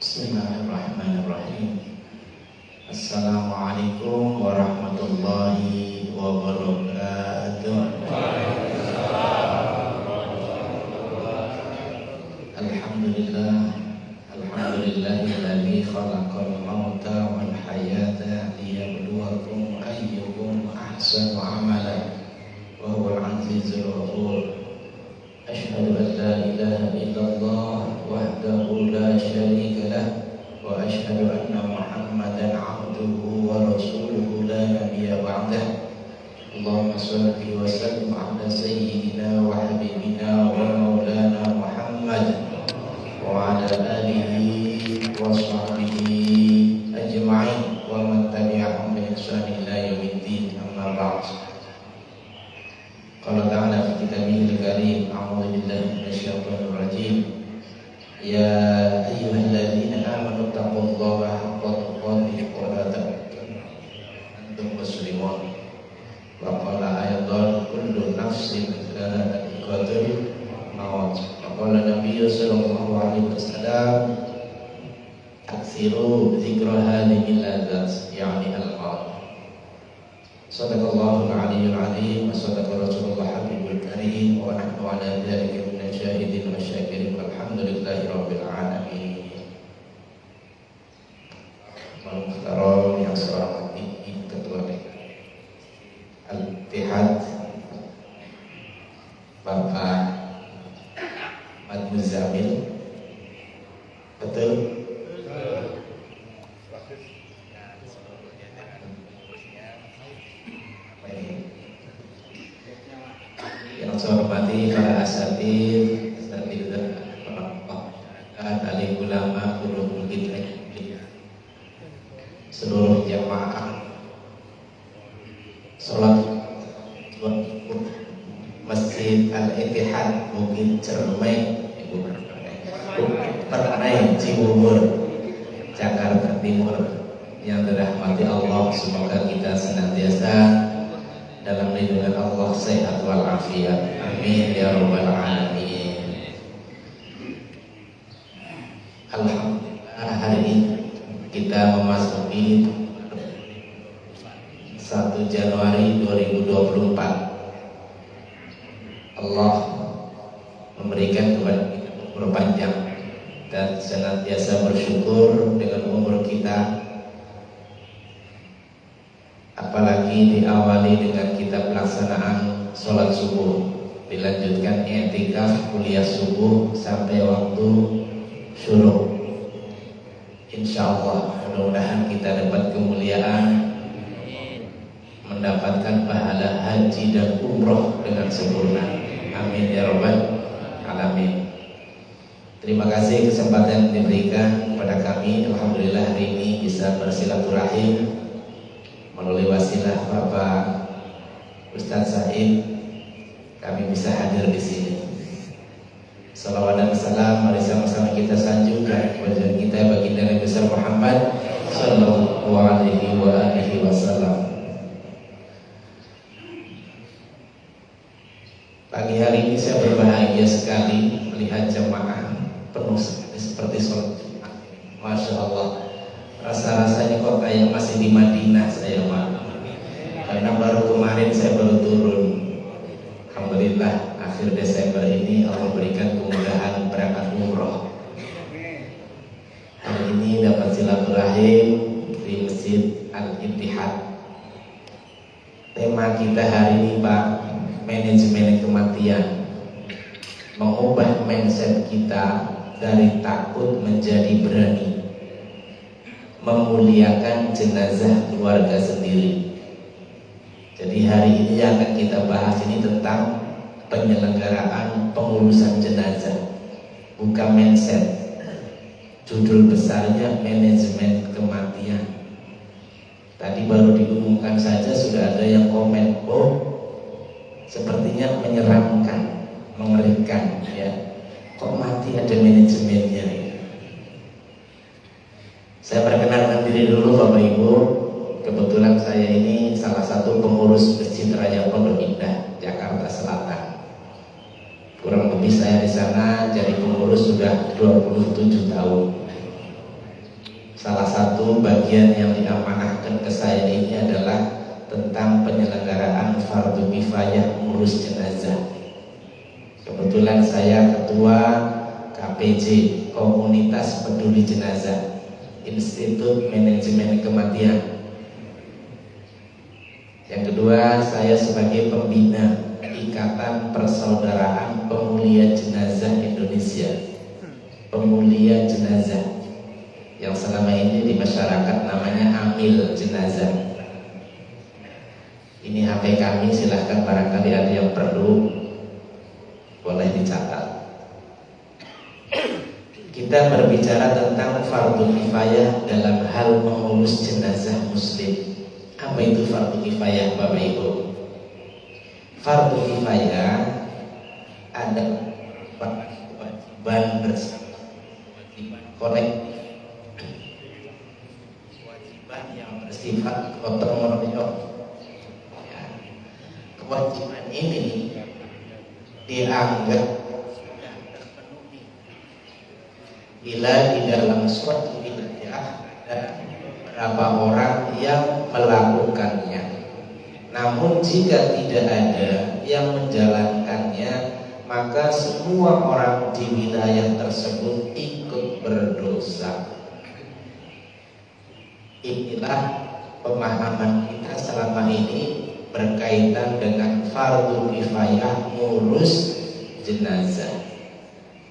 Bismillahirrahmanirrahim. Assalamualaikum warahmatullahi wabarakatuh. Alhamdulillah, alhamdulillahilladzi khalaqal mauta wal hayata liyabluwakum ayyukum ahsanu amala wa huwal azizul ghafur. Asyhadu an la ilaha illallah wahdahu la syarika lah wa asyhadu anna Muhammadan abduhu wa rasuluhu la nabiyya ba'dah. Allahumma shalli wa sallim ala sayyidina wa habibina wa maulana Muhammad wa ala alihi wa sahbihi ajma'in wa man tabi'ahum bi ihsan ila yaumiddin, amma ba'd. Qala ta'ala fi kitabihil karim, a'udzu billahi minasyaitonir rajim. Ya ayyuhalladzina amanu taqullaha haqqa tuqatih wa la tamutunna antum muslimun. Wa qala ayatan kullu nafsin dha'iqatul maut. Wa qala Nabi sallallahu alaihi wasallam aksiru dzikra hadhil ladzat, yani al-maut. Sadaqallahul aliyyul azim wa sadaqa rasulullah habibul karim wa nahnu ala dzalika minasy syahidin wa syakirin walhamdulillahi rabbil alamin. Muhtaram yang saya hormati Ketua Al-Ittihad Bapak Ahmad Muzamil, betul? Yang saya hormati para asatidz, alim ulama, guru kita, seluruh jamaah salat Masjid Al-Ittihad Bukit Cermai, Pernai Cibubur, Jakarta Timur, yang dirahmati Allah. Semoga kita senantiasa dalam lindungan Allah, sehat walafiat, amin ya rabbal alamin. Alhamdulillah, hari ini kita memasuki 1 Januari 2024. Allah memberikan kepada kita umur panjang dan senantiasa bersyukur dengan umur kita, apalagi diawali dengan kita pelaksanaan sholat subuh, dilanjutkan i'tikaf kuliah subuh sampai waktu syuruk. Insyaallah mudah-mudahan kita dapat kemuliaan, mendapatkan pahala haji dan umroh dengan sempurna, amin ya rabbal alamin. Terima kasih kesempatan diberikan kepada kami. Alhamdulillah hari ini bisa bersilaturahim melalui wasilah Bapak Ustadz Said, kami bisa hadir di sini. Salawat dan salam mari sama-sama kita sanjungkan kepada kita baginda Nabi besar Muhammad sallallahu alaihi wasallam. Pagi hari ini saya berbahagia sekali melihat jemaah penuh seperti sholat Jumat. Masya Allah, rasa-rasanya kok kayak masih di Madinah saya, karena baru kemarin saya baru turun. Alhamdulillah akhir Desember ini Allah berikan kemudahan berangkat umroh. Hari ini dapat silaturahim di Masjid Al-Ittihad. Tema kita hari ini, Pak, manajemen kematian. Mengubah mindset kita dari takut menjadi berani, memuliakan jenazah keluarga sendiri. Jadi hari ini yang akan kita bahas ini tentang penyelenggaraan pengurusan jenazah, bukan mindset. Judul besarnya manajemen kematian. Tadi baru diumumkan saja sudah ada yang komen, oh sepertinya menyeramkan, mengerikan ya. Kok mati ada manajemennya ya? Saya perkenalkan diri dulu Bapak Ibu. Kebetulan saya ini salah satu pengurus Masjid Raya Pondok Indah, Jakarta Selatan. Kurang lebih saya di sana jadi pengurus sudah 27 tahun. satu bagian yang diamanahkan ke saya ini adalah tentang penyelenggaraan fardu kifayah ngurus jenazah. Kebetulan saya ketua KPJ, Komunitas Peduli Jenazah, Institut Manajemen Kematian. Yang kedua, saya sebagai pembina Ikatan Persaudaraan Pemulia Jenazah Indonesia, Pemulia Jenazah, yang selama ini di masyarakat namanya Amil Jenazah. Ini HP kami, silahkan barangkali ada yang perlu, boleh dicatat. Kita berbicara tentang fardu kifayah dalam hal mengurus jenazah muslim. Apa itu fardu kifayah, Bapak Ibu? Fardu kifayah ada kewajiban bersama, kewajiban kolektif, kewajiban yang bersifat gotong royong. Ya. Kewajiban ini dianggap sudah terpenuhi bila di dalam suatu wilayah ada beberapa orang yang melakukannya. Namun jika tidak ada yang menjalankannya, maka semua orang di wilayah tersebut ikut berdosa. Inilah pemahaman kita selama ini berkaitan dengan fardu kifayah ngurus jenazah.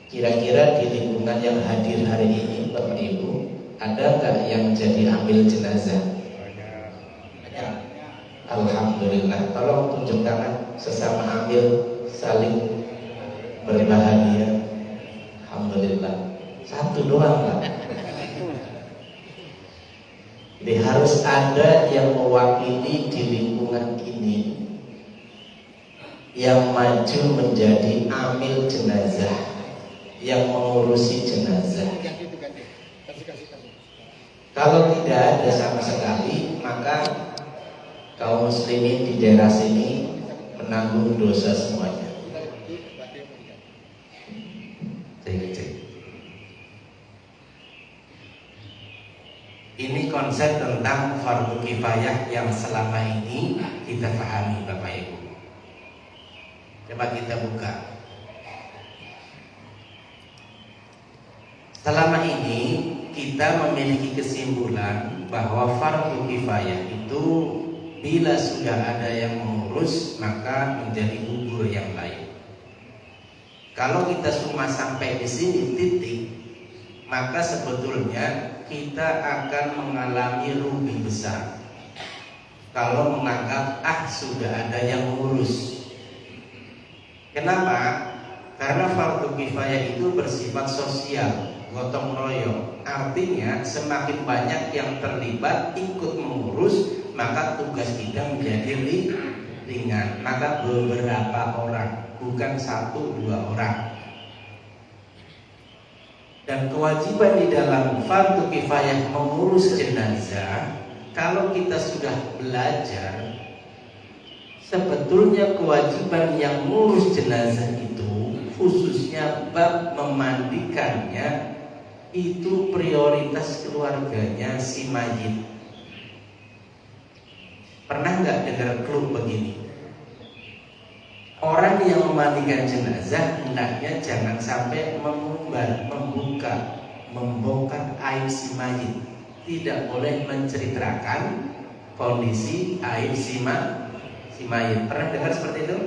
Kira-kira di lingkungan yang hadir hari ini, Bapak Ibu, ada nggak yang jadi ambil jenazah? Banyak. Alhamdulillah. Tolong tunjuk tangan sesama ambil, saling berbahagia. Alhamdulillah. Satu doang lah. Jadi harus ada yang mewakili di lingkungan ini yang maju menjadi amil jenazah, yang mengurusi jenazah. Kalau tidak ada sama sekali, maka kaum muslimin di daerah sini menanggung dosa semuanya. Ini konsep tentang fardu kifayah yang selama ini kita pahami, Bapak Ibu. Coba kita buka. Selama ini kita memiliki kesimpulan bahwa fardu kifayah itu bila sudah ada yang mengurus maka menjadi gugur yang lain. Kalau kita cuma sampai di sini titik, maka sebetulnya kita akan mengalami rugi besar kalau menganggap sudah ada yang mengurus. Kenapa? Karena fardu kifayah itu bersifat sosial, gotong royong. Artinya semakin banyak yang terlibat ikut mengurus, maka tugas kita menjadi ringan. Maka beberapa orang, bukan 1-2 orang. Dan kewajiban di dalam fardu kifayah mengurus jenazah, kalau kita sudah belajar, sebetulnya kewajiban yang mengurus jenazah itu, khususnya bab memandikannya, itu prioritas keluarganya si mayit. Pernah nggak dengar keluh begini? Orang yang memandikan jenazah hendaknya jangan sampai membongkar aib si mayit. Tidak boleh menceritakan kondisi aib si mayit. Pernah dengar seperti itu?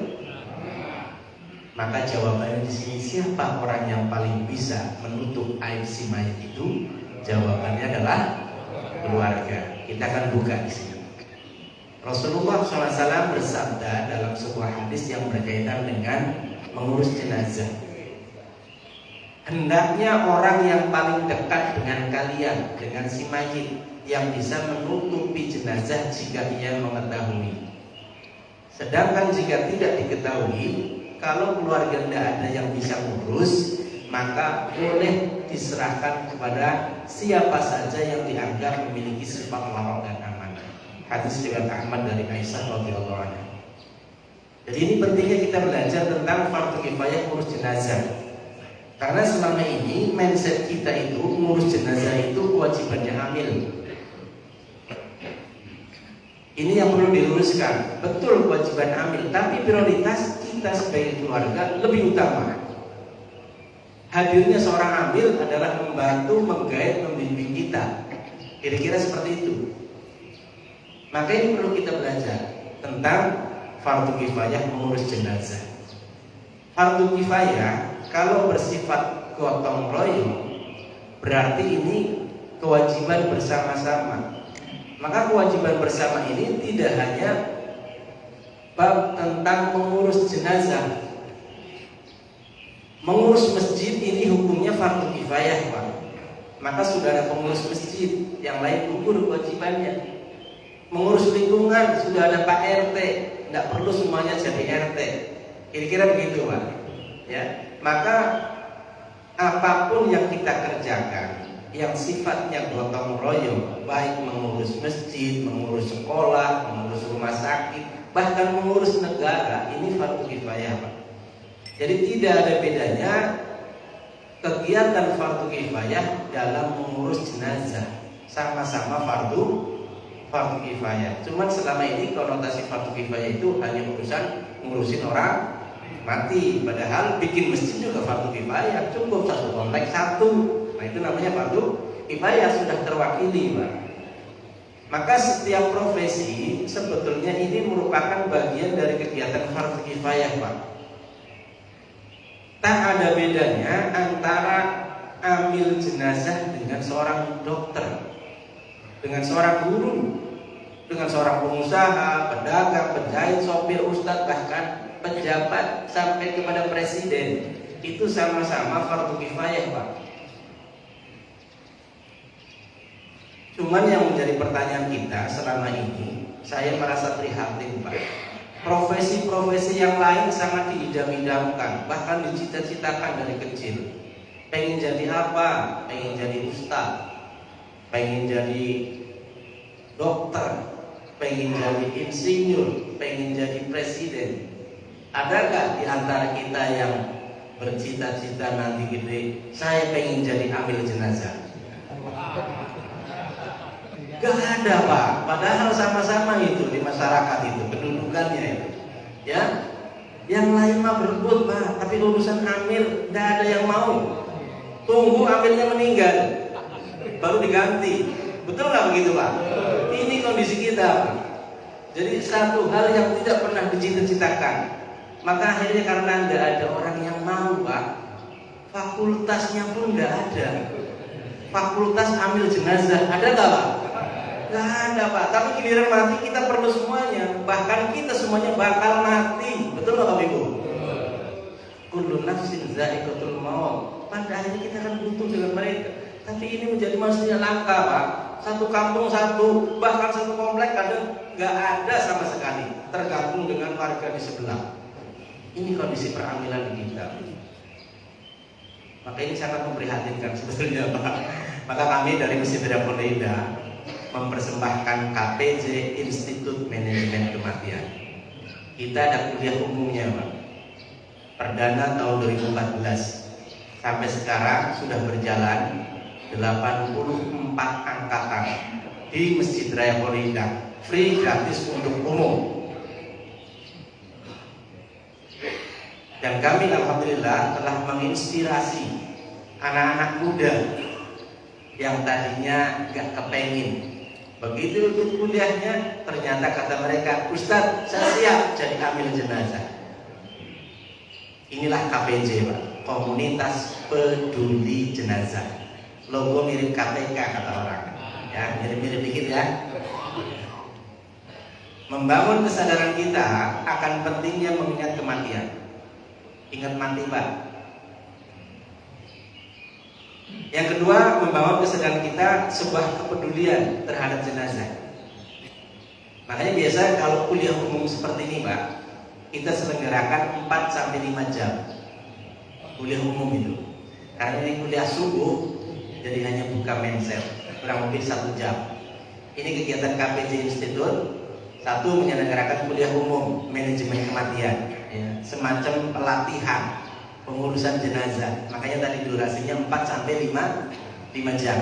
Maka jawabannya di sini, siapa orang yang paling bisa menutup aib si mayit itu? Jawabannya adalah keluarga. Kita akan buka di sini. Rasulullah SAW bersabda dalam sebuah hadis yang berkaitan dengan mengurus jenazah, hendaknya orang yang paling dekat dengan kalian, dengan si mayit, yang bisa menutupi jenazah jika ia mengetahui. Sedangkan jika tidak diketahui, kalau keluarga tidak ada yang bisa ngurus, maka boleh diserahkan kepada siapa saja yang dianggap memiliki sifat lawak dan amanah. Hadis riwayat Ahmad dari Aisyah radhiyallahu anha. Jadi ini pentingnya kita belajar tentang fardu kifayah ngurus jenazah. Karena selama ini mindset kita itu ngurus jenazah itu kewajibannya amil. Ini yang perlu diluruskan. Betul kewajiban amil, tapi prioritas kita sebagai keluarga lebih utama. Hadirnya seorang amil adalah membantu, menggait, membimbing kita. Kira-kira seperti itu. Maka ini perlu kita belajar tentang fardu kifayah mengurus jenazah. Fardu kifayah kalau bersifat gotong royong berarti ini kewajiban bersama-sama. Maka kewajiban bersama ini tidak hanya bab tentang mengurus jenazah. Mengurus masjid ini hukumnya fardu kifayah, Pak. Maka sudah ada pengurus masjid, yang lain gugur kewajibannya. Mengurus lingkungan sudah ada Pak RT, tidak perlu semuanya jadi RT. Kira-kira begitu, Pak. Ya, maka apapun yang kita kerjakan yang sifatnya gotong royong, baik mengurus masjid, mengurus sekolah, mengurus rumah sakit, bahkan mengurus negara, ini fardu kifayah, Pak. Jadi tidak ada bedanya kegiatan fardu kifayah dalam mengurus jenazah, sama-sama fardu kifayah. Cuman selama ini konotasi fardu kifayah itu hanya urusan ngurusin orang mati, padahal bikin masjid juga fardu kifayah, cukup satu kompleks satu. Nah itu namanya fardu kifayah, sudah terwakili, Pak. Maka setiap profesi sebetulnya ini merupakan bagian dari kegiatan fardu kifayah, Pak. Tak ada bedanya antara amil jenazah dengan seorang dokter, dengan seorang guru, dengan seorang pengusaha, pedagang, penjahit, sopir, ustadz, bahkan pejabat sampai kepada presiden. Itu sama-sama fardu kifayah, Pak. Cuman yang menjadi pertanyaan kita selama ini, saya merasa prihatin, Pak. Profesi-profesi yang lain sangat diidam-idamkan, bahkan dicita-citakan dari kecil. Pengen jadi apa? Pengen jadi ustaz, pengen jadi dokter, pengen jadi insinyur, pengen jadi presiden. Adakah di antara kita yang bercita-cita nanti gede, saya pengen jadi amil jenazah? Gak ada, Pak. Padahal sama-sama itu di masyarakat itu kedudukannya itu. Ya, yang lain mah berebut, Pak. Tapi urusan amil gak ada yang mau. Tunggu amilnya meninggal, baru diganti. Betul nggak begitu, Pak? Ini kondisi kita, Pak. Jadi satu hal yang tidak pernah dicita-citakan, maka akhirnya karena nggak ada orang yang mau, Pak, fakultasnya pun nggak ada. Fakultas amil jenazah ada nggak, Pak? Gak ada, Pak. Tapi giliran mati kita perlu semuanya. Bahkan kita semuanya bakal mati. Betul nggak, Bapak Ibu? Kullu nafsin za'iqatul maut. Pada akhirnya kita akan butuh dengan mereka. Tapi ini menjadi manusia langka, Pak. Satu kampung satu, bahkan satu komplek kadang nggak ada sama sekali. Tergabung dengan warga di sebelah. Ini kondisi peramilan di kita. Maka ini sangat memprihatinkan sebetulnya, Pak. Maka kami dari Masjid Raya Pondok Indah mempersembahkan KPJ Institut Manajemen Kematian. Kita ada kuliah umumnya, Pak. Perdana tahun 2014. Sampai sekarang sudah berjalan 84 angkatan di Masjid Raya Pondok Indah, free, gratis untuk umum. Dan kami alhamdulillah telah menginspirasi anak-anak muda yang tadinya gak kepengin. Begitu ikut kuliahnya, ternyata kata mereka, Ustadz, saya siap jadi amil jenazah. Inilah KPJ, Pak, Komunitas Peduli Jenazah. Logo mirip KPK kata orang. Ya, mirip-mirip dikit ya. Membangun kesadaran kita akan pentingnya mengingat kematian. Ingat mati, Pak. Yang kedua, membangun kesadaran kita sebuah kepedulian terhadap jenazah. Makanya biasa kalau kuliah umum seperti ini, Pak, kita selenggarakan 4-5 jam kuliah umum itu. Karena ini kuliah subuh, jadi hanya buka mensel kurang lebih 1 jam. Ini kegiatan KPJ Institut. Satu, menyelenggarakan kuliah umum manajemen kematian, ya, semacam pelatihan pengurusan jenazah. Makanya tadi durasinya 4-5 jam.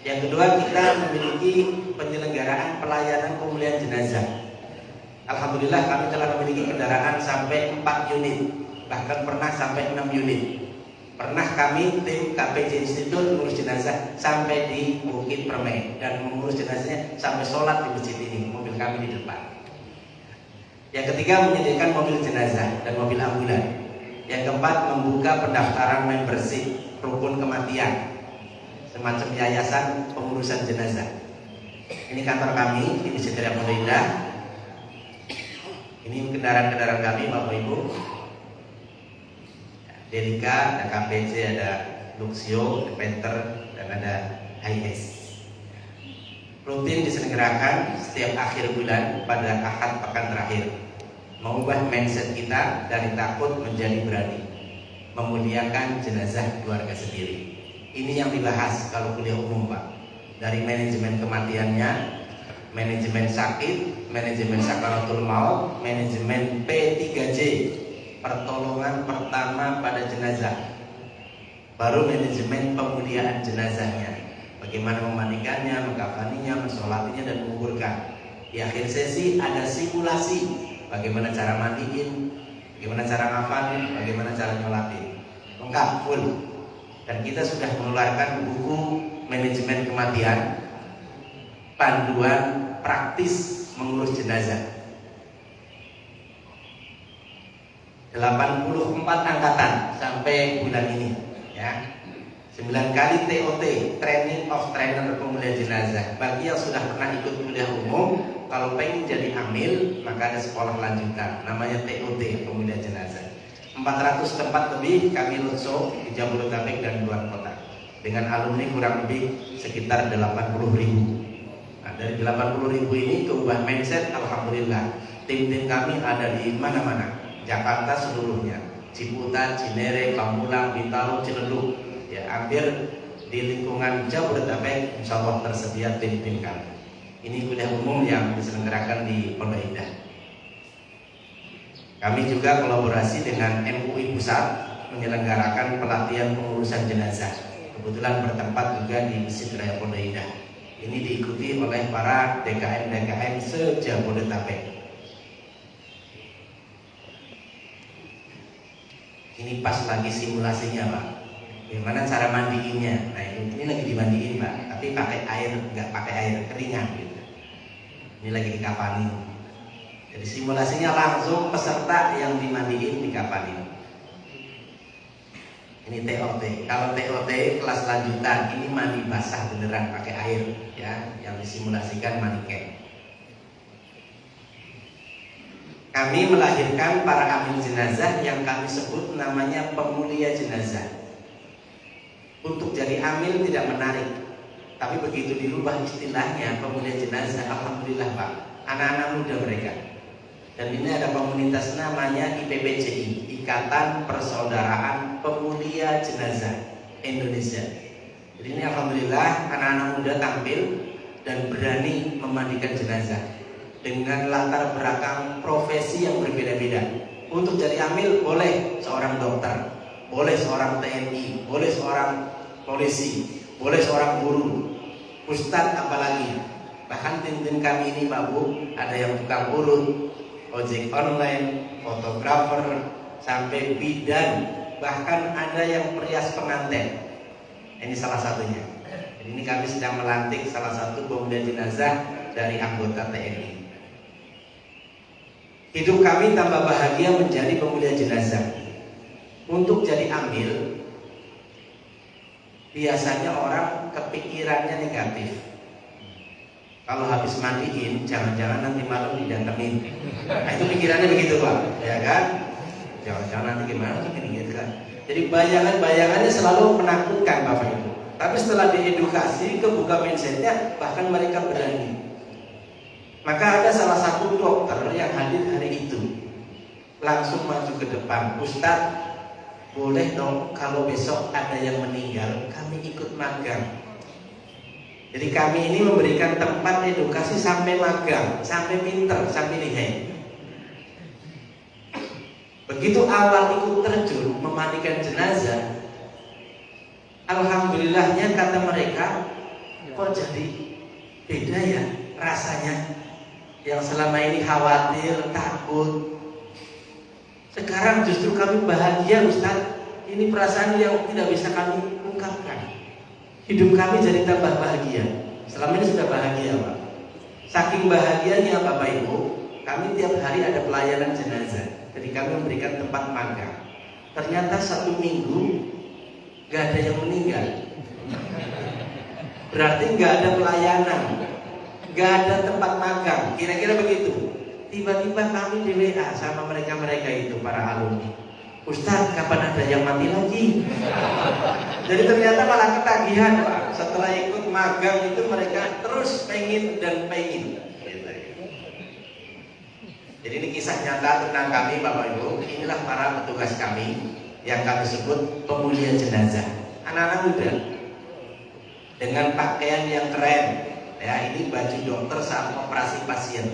Yang kedua, kita memiliki penyelenggaraan pelayanan pemulihan jenazah. Alhamdulillah kami telah memiliki kendaraan sampai 4 unit, bahkan pernah sampai 6 unit. Pernah kami tim KPJ Institut mengurus jenazah sampai di Bukit Permai dan mengurus jenazahnya sampai sholat di masjid ini, mobil kami di depan. Yang ketiga, menyediakan mobil jenazah dan mobil ambulan. Yang keempat, membuka pendaftaran membership rukun kematian, semacam yayasan pengurusan jenazah. Ini kantor kami di Masjid Raya Pondok Indah. Ini kendaraan-kendaraan kami, Bapak Ibu. Delika, ada KPC, ada Luxio, ada Panther, dan ada Hiace. Rutin diselenggarakan setiap akhir bulan pada Ahad pekan terakhir. Mengubah mindset kita dari takut menjadi berani, memuliakan jenazah keluarga sendiri. Ini yang dibahas kalau kuliah umum, Pak. Dari manajemen kematiannya, manajemen sakit, manajemen sakaratul maut, manajemen P3J, pertolongan pertama pada jenazah, baru manajemen pemuliaan jenazahnya, bagaimana memandikannya, mengkafaninya, mensolatinya, dan menguburkan. Di akhir sesi ada simulasi, bagaimana cara mandiin, bagaimana cara ngafanin, bagaimana cara nyolatin, lengkap full. Dan kita sudah mengeluarkan buku manajemen kematian, panduan praktis mengurus jenazah. 84 angkatan sampai bulan ini, ya. 9 kali TOT, Training of Trainer Pemulihan Jenazah. Bagi yang sudah pernah ikut kuliah umum, kalau pengen jadi amil, maka ada sekolah lanjutan, namanya TOT, Pemulihan Jenazah. 400 tempat lebih kami luncur di Jabodetabek dan luar kota, dengan alumni kurang lebih sekitar 80.000. Nah, dari 80.000 ini keubah mindset, alhamdulillah. Tim-tim kami ada di mana-mana. Jakarta seluruhnya, Ciputat, Cinere, Pamulang, Bintaro, Ciledug, ya, hampir di lingkungan Jabodetabek insya Allah tersedia tim-tim kami. Ini kuliah umum yang diselenggarakan di Pondok Indah. Kami juga kolaborasi dengan MUI Pusat menyelenggarakan pelatihan pengurusan jenazah. Kebetulan bertempat juga di Masjid Raya Pondok Indah. Ini diikuti oleh para DKM-DKM se-Jabodetabek. Ini pas lagi simulasinya, Pak. Bagaimana cara mandiinnya? Nah, ini lagi dimandiin, Pak. Tapi pakai air, nggak pakai air keringan gitu. Ini lagi dikafani. Jadi simulasinya langsung peserta yang dimandiin dikafani. Ini TOT. Kalau TOT kelas lanjutan, ini mandi basah beneran pakai air, ya. Yang disimulasikan mandi camp. Kami melahirkan para amil jenazah yang kami sebut namanya pemulia jenazah. Untuk jadi amil tidak menarik, tapi begitu dirubah istilahnya pemulia jenazah, alhamdulillah, Pak, anak-anak muda mereka. Dan ini ada komunitas namanya IPPJI, Ikatan Persaudaraan Pemulia Jenazah Indonesia. Jadi ini alhamdulillah anak-anak muda tampil dan berani memandikan jenazah dengan latar belakang profesi yang berbeda-beda. Untuk jadi amil boleh seorang dokter, boleh seorang TNI, boleh seorang polisi, boleh seorang guru, ustadz apalagi. Bahkan tim-tim kami ini, Pak Bu, ada yang tukang urut, ojek online, fotografer, sampai bidan, bahkan ada yang perias pengantin. Ini salah satunya. Jadi ini kami sedang melantik salah satu pemulihan jenazah dari anggota TNI. Hidup kami tambah bahagia menjadi pemulihan jenazah. Untuk jadi amil, biasanya orang kepikirannya negatif. Kalau habis mandiin, jangan-jangan nanti malam didatengin. Nah, itu pikirannya begitu, Pak, ya kan? Jangan-jangan nanti gimana gitu kan? Jadi bayangan-bayangannya selalu menakutkan, Bapak Ibu. Tapi setelah diedukasi, kebuka mindsetnya, bahkan mereka berani. Maka ada salah satu dokter yang hadir hari itu, langsung maju ke depan, Ustadz, boleh dong kalau besok ada yang meninggal, kami ikut magang. Jadi kami ini memberikan tempat edukasi sampai magang, sampai pinter, sampai lihai. Begitu awal ikut terjun memandikan jenazah, alhamdulillahnya kata mereka, Kok jadi beda ya rasanya? Yang selama ini khawatir, takut, sekarang justru kami bahagia, Ustaz. Ini perasaan yang tidak bisa kami ungkapkan. Hidup kami jadi tambah bahagia. Selama ini sudah bahagia, Pak. Saking bahagianya Bapak Ibu, kami tiap hari ada pelayanan jenazah. Jadi kami memberikan tempat magang. Ternyata 1 minggu gak ada yang meninggal. Berarti gak ada pelayanan, gak ada tempat magang. Kira-kira begitu. Tiba-tiba kami di WA sama mereka-mereka itu, para alumni. Ustaz, kapan ada yang mati lagi? Jadi ternyata malah ketagihan, Pak. Setelah ikut magang itu mereka terus pengen dan pengen. Jadi ini kisah nyata tentang kami, Bapak Ibu. Inilah para petugas kami yang kami sebut pemulia jenazah. Anak-anak muda dengan pakaian yang keren. Ya, ini baju dokter saat operasi pasien.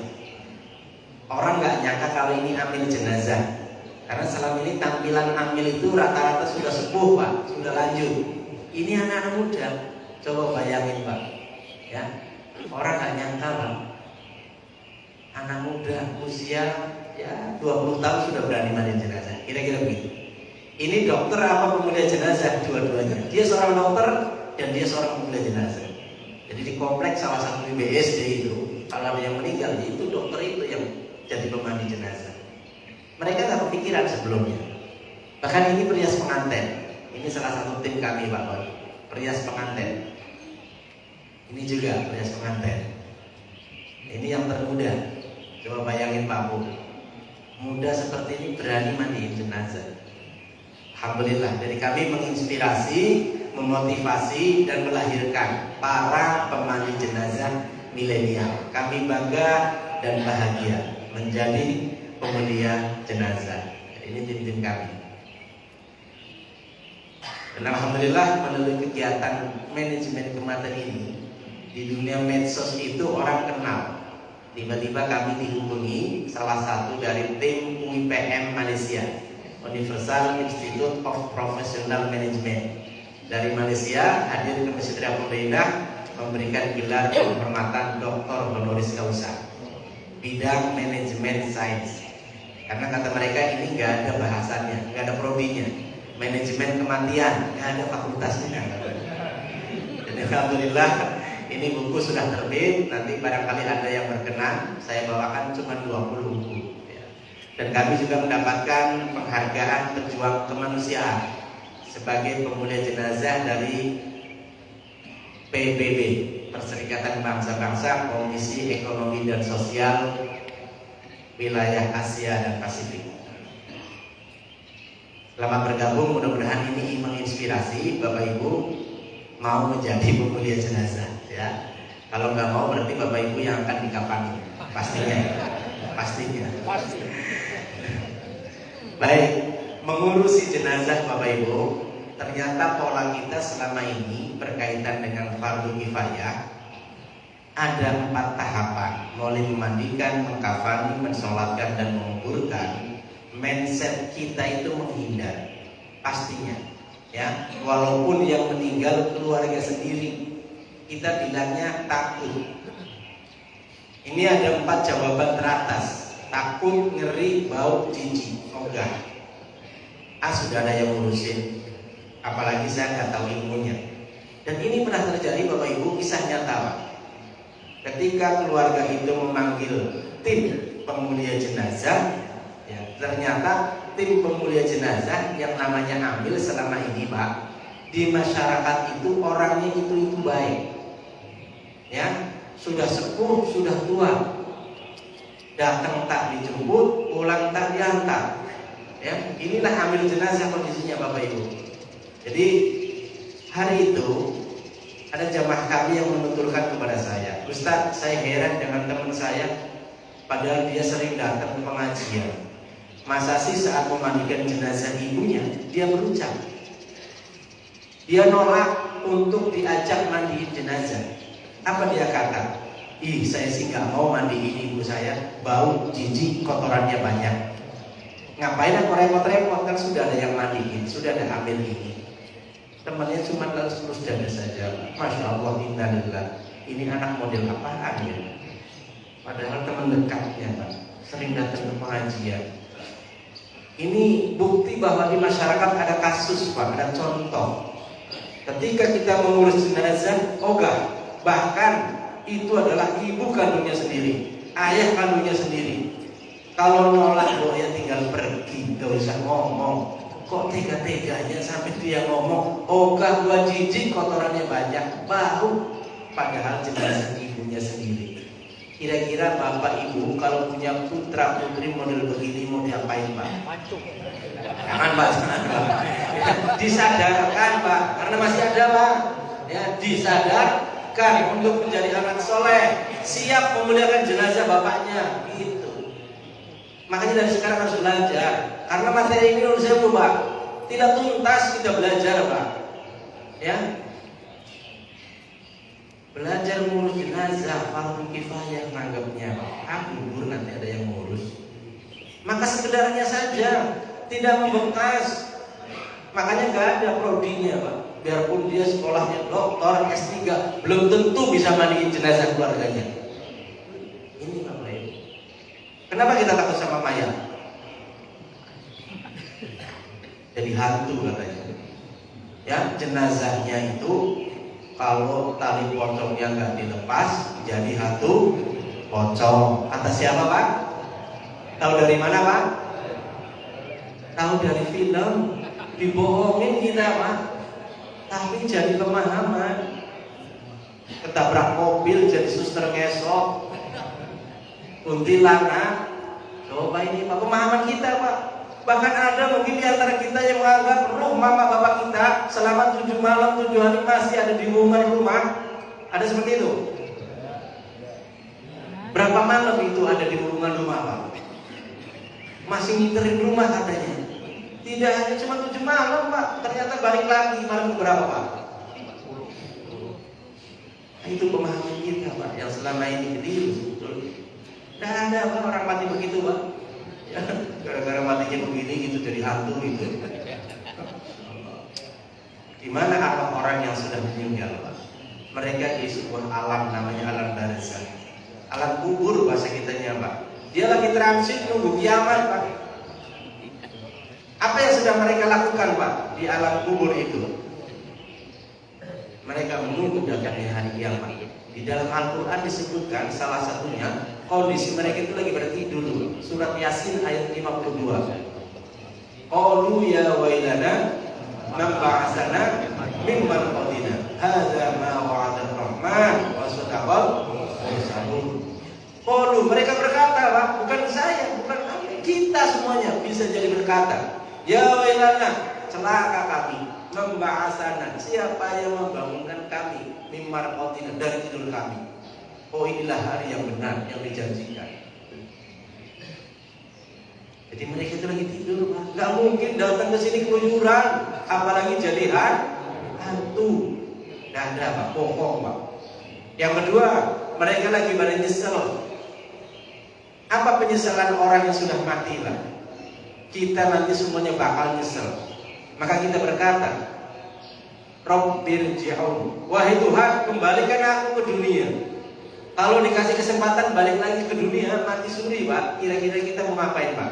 Orang nggak nyangka kalau ini amil jenazah. Karena selama ini tampilan amil itu rata-rata sudah sepuh, Pak, sudah lanjut. Ini anak-anak muda. Coba bayangin, Pak. Ya, orang nggak nyangka, Pak. Anak muda usia ya 20 tahun sudah berani mandi jenazah. Kira-kira begitu. Ini dokter apa pemulia jenazah? Dua-duanya. Dia seorang dokter dan dia seorang pemulia jenazah. Jadi di kompleks salah satu BSD itu, kalau ada yang meninggal, itu dokter itu yang jadi pemandi jenazah. Mereka nggak kepikiran sebelumnya. Bahkan ini perias pengantin. Ini salah satu tim kami, Pak Boy. Perias pengantin. Ini juga perias pengantin. Ini yang termuda. Coba bayangin Pak Bu, muda seperti ini berani mandiin jenazah. Alhamdulillah, dari kami menginspirasi, memotivasi dan melahirkan para pemandi jenazah milenial. Kami bangga dan bahagia menjadi pemulia jenazah. Ini tim kami. Dan alhamdulillah melalui kegiatan manajemen kematian ini di dunia medsos itu orang kenal. Tiba-tiba kami dihubungi salah satu dari tim UIPM Malaysia, Universal Institute of Professional Management dari Malaysia, hadir ke Masjid Riyadhul Indah memberikan gelar kehormatan Dr. Honoris Causa bidang manajemen sains. Karena kata mereka ini nggak ada bahasannya, nggak ada prodinya. Manajemen kematian nggak ada fakultasnya. Dan alhamdulillah ini buku sudah terbit. Nanti barangkali ada yang berkenan, saya bawakan cuma 20 buku. Dan kami juga mendapatkan penghargaan pejuang kemanusiaan sebagai pemulia jenazah dari PBB, Perserikatan Bangsa-Bangsa Komisi Ekonomi dan Sosial Wilayah Asia dan Pasifik. Selamat bergabung, mudah-mudahan ini menginspirasi Bapak Ibu mau menjadi pemulia jenazah, ya. Kalau nggak mau berarti Bapak Ibu yang akan dikafani, pastinya. Baik, mengurusi jenazah Bapak Ibu, ternyata pola kita selama ini berkaitan dengan fardu kifayah. Ada 4 tahapan, mulai memandikan, mengkafani, mensolatkan dan menguburkan. Mindset kita itu menghindar, pastinya. Ya, walaupun yang meninggal keluarga sendiri, kita bilangnya takut. Ini ada 4 jawaban teratas: takut, ngeri, bau, jijik, ogah. Sudah ada yang ngurusin, apalagi saya nggak tahu ilmunya. Dan ini pernah terjadi Bapak Ibu, kisah nyata. Ketika keluarga itu memanggil tim pemulia jenazah, ya, ternyata tim pemulia jenazah yang namanya ambil selama ini, Pak, di masyarakat itu orangnya itu baik, ya, sudah sepuh, sudah tua, datang tak dijemput, pulang tak diantar, ya. Inilah ambil jenazah kondisinya Bapak Ibu. Jadi hari itu ada jamaah kami yang menuturkan kepada saya, Ustaz, saya heran dengan teman saya, padahal dia sering datang ke pengajian. Masa sih saat memandikan jenazah ibunya dia berucap, dia nolak untuk diajak mandiin jenazah. Apa dia kata? Saya sih nggak mau mandiin ibu saya, bau, jijik, kotorannya banyak. Ngapain aku repot-repot, kan sudah ada yang mandiin, sudah ada ambil ini. temannya cuma lulus dada saja. Masya Allah, innalillah. Ini anak model apaan ya? Padahal teman dekatnya Pak, sering datang ke pengajian. Ini bukti bahwa di masyarakat ada kasus Pak, ada contoh. Ketika kita mengurus jenazah, ogah, bahkan itu adalah ibu kandungnya sendiri, ayah kandungnya sendiri. Kalau nolak ya tinggal pergi, gak usah ngomong. Kok tega-teganya sampai dia ngomong, ogah gua jijik, kotorannya banyak, bau. Padahal jenazah ibunya sendiri. Kira-kira bapak ibu kalau punya putra putri model begini mau diapain Pak? Jangan Pak, jangan Pak. Disadarkan Pak, karena masih ada Pak. Ya, disadarkan untuk menjadi anak soleh, siap memuliakan jenazah bapaknya. Gitu. Makanya dari sekarang harus belajar. Karena materi ini menurut saya Pak, tidak tuntas kita belajar Pak. Ya, belajar mengurus jenazah, fardu kifayah menganggapnya Pak. Gugur nanti ada yang mengurus. Maka sekedarnya saja, tidak membekas. Makanya gak ada prodinya Pak. Biarpun dia sekolahnya doktor S3, belum tentu bisa mandiin jenazah keluarganya. Ini Pak Baik. Kenapa kita takut sama mayat? Jadi hantu katanya. Ya, jenazahnya itu kalau tali pocongnya nggak dilepas, jadi hantu pocong. Kata siapa Pak? Tahu dari mana Pak? Tahu dari film. Dibohongin kita Pak. Tapi jadi pemahaman. Ketabrak mobil jadi suster ngesok. Kuntilanak. Coba ini Pak, pemahaman kita Pak. Bahkan ada mungkin di antara kita yang menganggap ruh mama bapak kita selama 7 malam 7 hari masih ada di rumah. Ada seperti itu? Berapa malam itu ada di rumah Pak? Masih ngiterin rumah katanya. Tidak hanya cuma 7 malam Pak, ternyata balik lagi malam berapa Pak? Nah, itu pemahaman kita Pak, yang selama ini keliru sebetulnya. Tidak ada Pak orang mati begitu Pak. Ya, gara-gara matinya begini gitu jadi hantu gitu. Di mana arwah orang yang sudah meninggal Pak? Mereka di sebuah alam namanya alam barzakh. Alam kubur bahasa kitanya Pak. Dia lagi transit nunggu kiamat Pak. Apa yang sudah mereka lakukan Pak di alam kubur itu? Mereka menunggu datangnya hari kiamat. Di dalam Al-Quran disebutkan salah satunya kondisi mereka itu lagi bertidur. Surat Yasin ayat 52. Qalu ya wailana man ba'atsana min marqadina hadza ma wa'ada ar-rahman wa sadaqal mursalun. Qalu, mereka berkata Pak, bukan saya, bukan kami, kita semuanya bisa jadi berkata, ya wailana, celaka kami, man ba'atsana, siapa yang membangunkan kami mimar qatina, dari tidur kami. Oh, inilah hari yang benar yang dijanjikan. Jadi mereka itu lagi tidur Pak. Gak mungkin datang ke sini keluyuran, apalagi jadi hantu. Gak ada Pak, bohong Pak. Yang kedua, mereka lagi pada nyesel. Apa penyesalan orang yang sudah mati Pak? Kita nanti semuanya bakal nyesel. Maka kita berkata, Rabbirji'un, wahai Tuhan, kembalikan aku ke dunia. Kalau dikasih kesempatan balik lagi ke dunia, mati suri Pak, kira-kira kita mau ngapain Pak?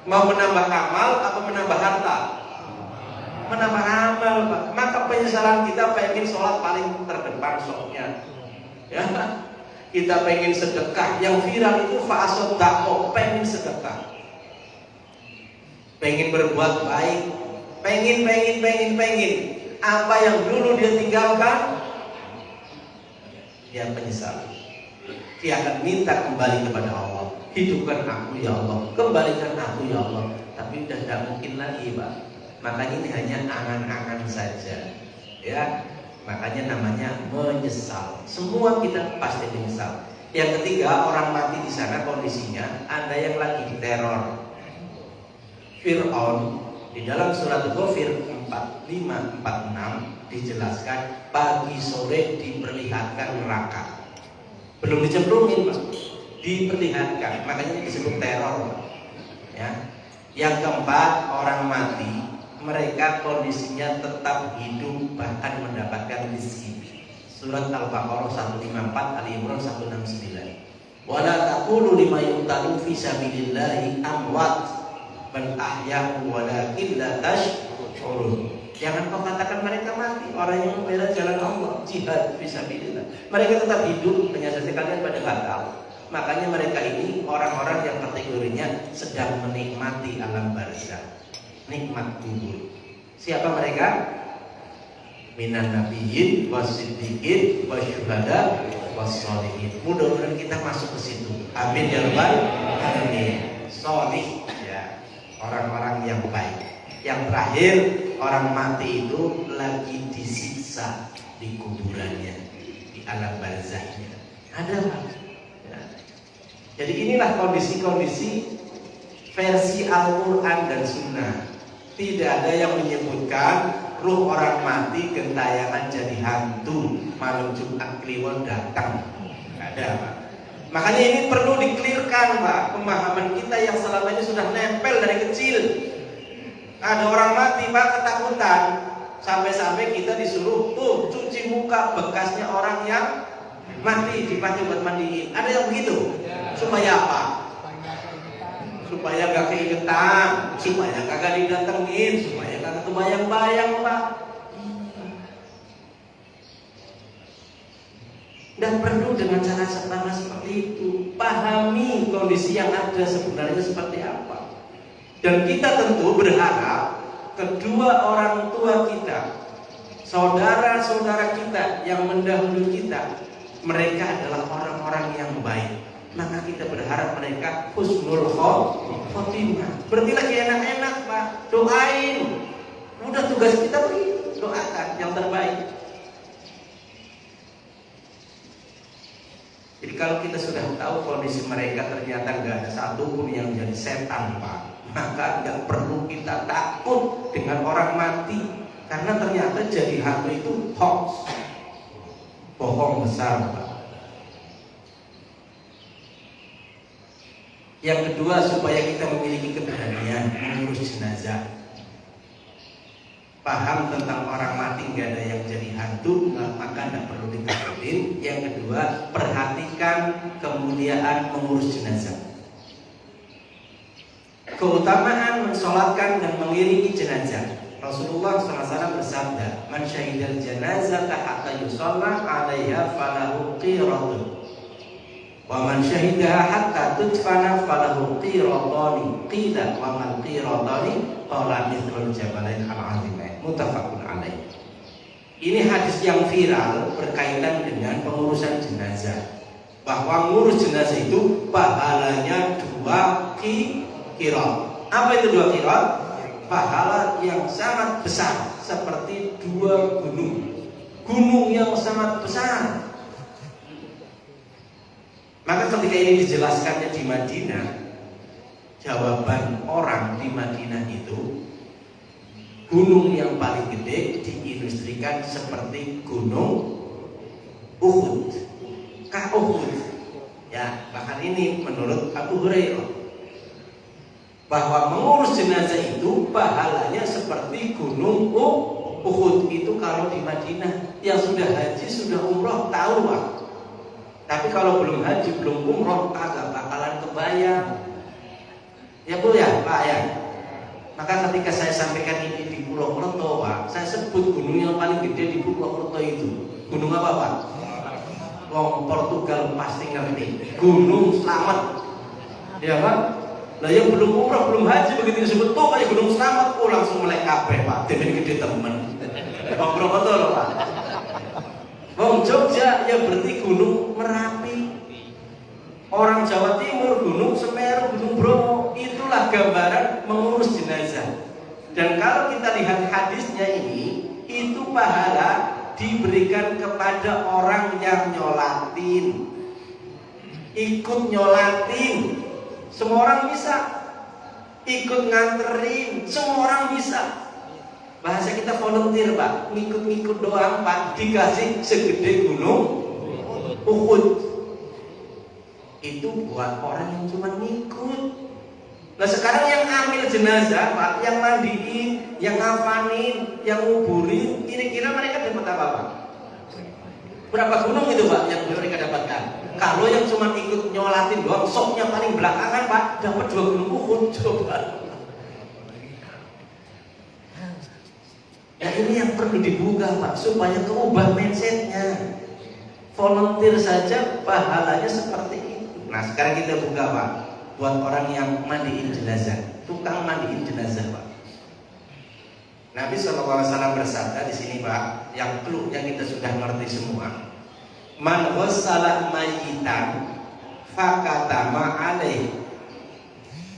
Mau menambah amal atau menambah harta? Menambah amal Pak. Maka penyesalan kita pengen sholat paling terdepan sholatnya, ya. Kita pengen sedekah. Yang viral itu fa'asodako, pengen sedekah, pengen berbuat baik, pengen. Apa yang dulu dia tinggalkan, dia menyesal. Dia akan minta kembali kepada Allah. Hidupkan aku ya Allah, kembalikan aku ya Allah. Tapi sudah tidak mungkin lagi Pak. Makanya ini hanya angan-angan saja, ya. Makanya namanya menyesal. Semua kita pasti menyesal. Yang ketiga, orang mati di sana kondisinya ada yang lagi diteror. Fir'aun di dalam surat Ghafir 45-46 dijelaskan pagi sore diperlihatkan neraka. Belum dicemplungin Pak, diperlihatkan. Makanya disebut teror. Ya. Yang keempat, orang mati mereka kondisinya tetap hidup bahkan mendapatkan rezeki. Surat Al-Baqarah 154, Ali Imran 169. Wala taqulu lima yuqtalu fi sabilillahi amwat bal ahya'u walakin la tash'urun. Jangan kau katakan mereka mati, orang yang membela jalan Allah, jihad fi sabilillah. Mereka tetap hidup, hanya saja kalian pada enggak tahu. Makanya mereka ini orang-orang yang kategorinya sedang menikmati alam barzakh, nikmat kubur. Siapa mereka? Minan nabiyyin wasiddiqin wasyuhada wassolihin. Mudah-mudahan kita masuk ke situ. Amin ya rabbal alamin. Sholih ya, orang-orang yang baik. Yang terakhir, orang mati itu lagi disiksa di kuburannya, di alam barzakhnya. Ada Pak. Ya. Jadi inilah kondisi-kondisi versi Al-Quran dan Sunnah. Tidak ada yang menyebutkan ruh orang mati gentayangan jadi hantu malam Jumat Kliwon datang. Tidak ada Pak. Makanya ini perlu dikelirkan Pak. Pemahaman kita yang selama ini sudah nempel dari kecil. Ada orang mati Pak ketakutan. Sampai-sampai kita disuruh tuh cuci muka bekasnya orang yang mati dipakai buat mandiin. Ada yang begitu? Supaya apa? Supaya gak keingetan, supaya kagak didatengin, supaya kagak kebayang-bayang Pak. Dan perlu dengan cara seperti itu. Pahami kondisi yang ada sebenarnya seperti apa. Dan kita tentu berharap kedua orang tua kita, saudara-saudara kita yang mendahului kita, mereka adalah orang-orang yang baik. Maka kita berharap mereka husnul khotimah. Berarti lagi enak-enak Pak, doain. Udah tugas kita begitu, doakan yang terbaik. Jadi kalau kita sudah tahu kondisi mereka ternyata nggak ada satupun yang jadi setan Pak, maka nggak perlu kita takut dengan orang mati. Karena ternyata jadi hantu itu hoax, bohong besar Pak. Yang kedua, supaya kita memiliki keberanian mengurus jenazah. Paham tentang orang mati nggak ada yang jadi hantu, maka tidak perlu ditakutin. Yang kedua, perhatikan kemuliaan mengurus jenazah. Keutamaan mensolatkan dan mengiringi jenazah. Rasulullah SAW bersabda, "Man syahidal janazata hatta yusalla 'alaiha falahu qiratun. Wa man syahidaha hatta tudfana falahu qiratani." Qila wa man qiratani? Qala mithlul jabalain al-'azimain. Muttafaqun alaih. Ini hadis yang viral berkaitan dengan pengurusan jenazah. Bahwa ngurus jenazah itu pahalanya 2 qirat. Apa itu 2 qirat? Pahala yang sangat besar, seperti 2 gunung. Gunung yang sangat besar. Maka ketika ini dijelaskannya di Madinah, jawaban orang di Madinah itu, gunung yang paling gede diilustrikan seperti gunung Uhud. Uhud. Ya, bahkan ini menurut Abu Hurairah, bahwa mengurus jenazah itu pahalanya seperti gunung Uhud. Itu kalau di Madinah. Yang sudah haji, sudah umroh tahu Pak. Tapi kalau belum haji, belum umroh, agak bakalan kebayang. Ya Bu ya, Pak ya. Maka ketika saya sampaikan ini di Pulau Purwokerto, Pak, saya sebut gunung yang paling gede di Pulau Purwokerto itu. Gunung apa Pak? Wong Portugal pasti ngerti. Gunung Slamet. Ya Pak? Nah yang belum umroh, belum haji, begitu disebut tuh kayak Gunung Slamet, langsung melek kabeh Pak. Demen gede temen. Wong Purwokerto loh Pak. Wong Jogja ya berarti Gunung Merapi. Orang Jawa Timur Gunung Semeru, Gunung Bromo. Itulah gambaran mengurus jenazah. Dan kalau kita lihat hadisnya ini, itu pahala diberikan kepada orang yang nyolatin, ikut nyolatin. Semua orang bisa ikut nganterin, semua orang bisa. Bahasa kita volunteer Pak, ngikut-ngikut doang Pak, dikasih segede gunung Uhud. Itu buat orang yang cuma ngikut. Nah sekarang yang ambil jenazah Pak, yang mandiin, yang ngafanin, yang nguburin, kira-kira mereka dapat apa Pak? Berapa gunung itu Pak yang mereka dapatkan? Kalau yang cuma ikut nyolatin doang, sopnya paling belakangan Pak, dapat 2 gunung Uhud. Coba. Ya ini yang perlu dibuka Pak, supaya keubah mindsetnya. Volunteer saja pahalanya seperti itu. Nah sekarang kita buka Pak, buat orang yang mandiin jenazah, tukang mandiin jenazah Pak. Nabi SAW bersabda di sini Pak, yang clue-nya kita sudah ngerti semua. Man ghassala mayyitan fakatama alaih.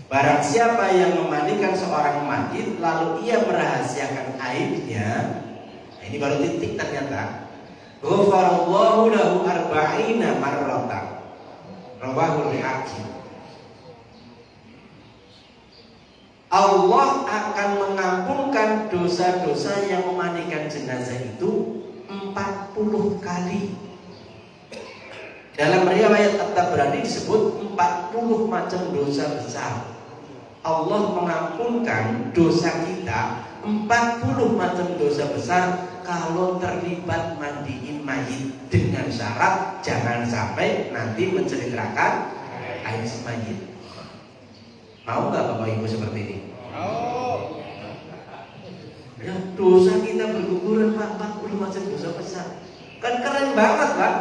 Barang siapa yang memandikan seorang mayit lalu ia merahasiakan aibnya, nah ini baru titik ternyata. Ghafarallahu lahu arba'ina marratan. Rawahul Hakim. Allah akan mengampunkan dosa-dosa yang memandikan jenazah itu 40 kali. Dalam riwayat At-Tabrani disebut 40 macam dosa besar. Allah mengampunkan dosa kita 40 macam dosa besar kalau terlibat mandiin mayit, dengan syarat jangan sampai nanti menceritakan aib si mayit. Mau nggak Bapak Ibu seperti ini? Mau. Ya dosa kita berguguran Pak, 40 macam dosa besar. Kan keren banget Pak.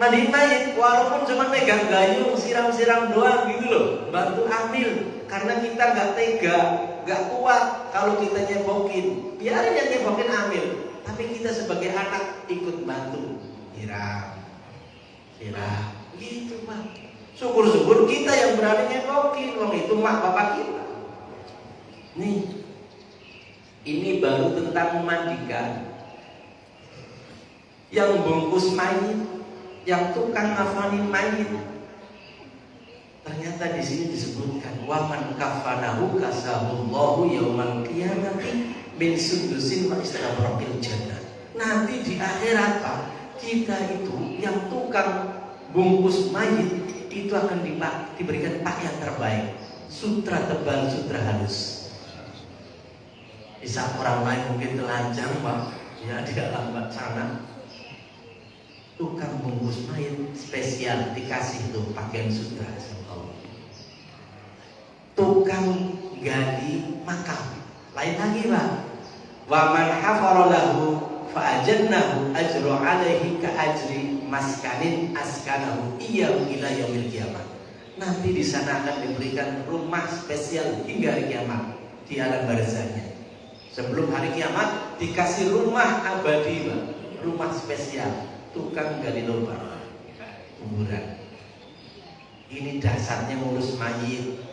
Mandiin mayit walaupun cuma megang gayung, siram-siram doang gitu loh, bantu ambil. Karena kita nggak tega, nggak kuat kalau kita nyebokin. Biarin yang nyebokin ambil, tapi kita sebagai anak ikut bantu. Siram, gitu Pak. Syukur-syukur kita yang berani nyebokin, wong itu mak bapak kita. Nih, ini baru tentang memandikan. Yang bungkus mayit, yang tukang ngafanin mayit. Ternyata di sini disebutkan waman kafanahu kasahullahu yaumal qiyamati min sundusin wa istabraqil jannah. Nanti di akhirat Pak, kita itu yang tukang bungkus mayit itu akan diberikan pakaian terbaik, sutra tebal, sutra halus. Di saat orang lain mungkin telanjang Pak, ya di dalam sana, tukang bungkus mayit spesial dikasih itu pakaian sutra. Tukang gali makam lain lagi Pak. Wa man hafara lahu fa ajannahu ajru alaihi ka ajri maskanin askanahu iyyahu ila yaumil qiyamah. Nanti di sana akan diberikan rumah spesial hingga hari kiamat di alam barzahnya. Sebelum hari kiamat dikasih rumah abadi Pak, rumah spesial tukang gali lubang kuburan. Ini dasarnya ngurus mayit.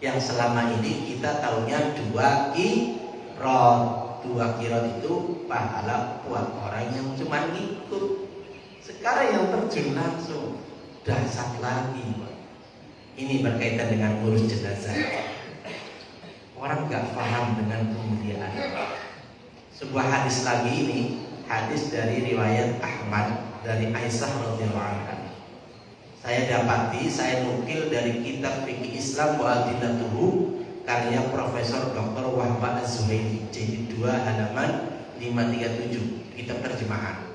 Yang selama ini kita tahunya 2 kirot itu pahala buat orang yang cuma ngikut. Sekarang yang terjun langsung dahsyat lagi. Ini berkaitan dengan ngurus jenazah. Orang gak paham dengan kemuliaan. Sebuah hadis lagi ini, hadis dari riwayat Ahmad dari Aisyah radhiyallahu anha. Saya dapati, saya nukil dari kitab Fikih Islam wa Adillatuhu karya Profesor Dr. Wahba Az-Zuhaili, jilid 2 halaman 537, kitab terjemahan.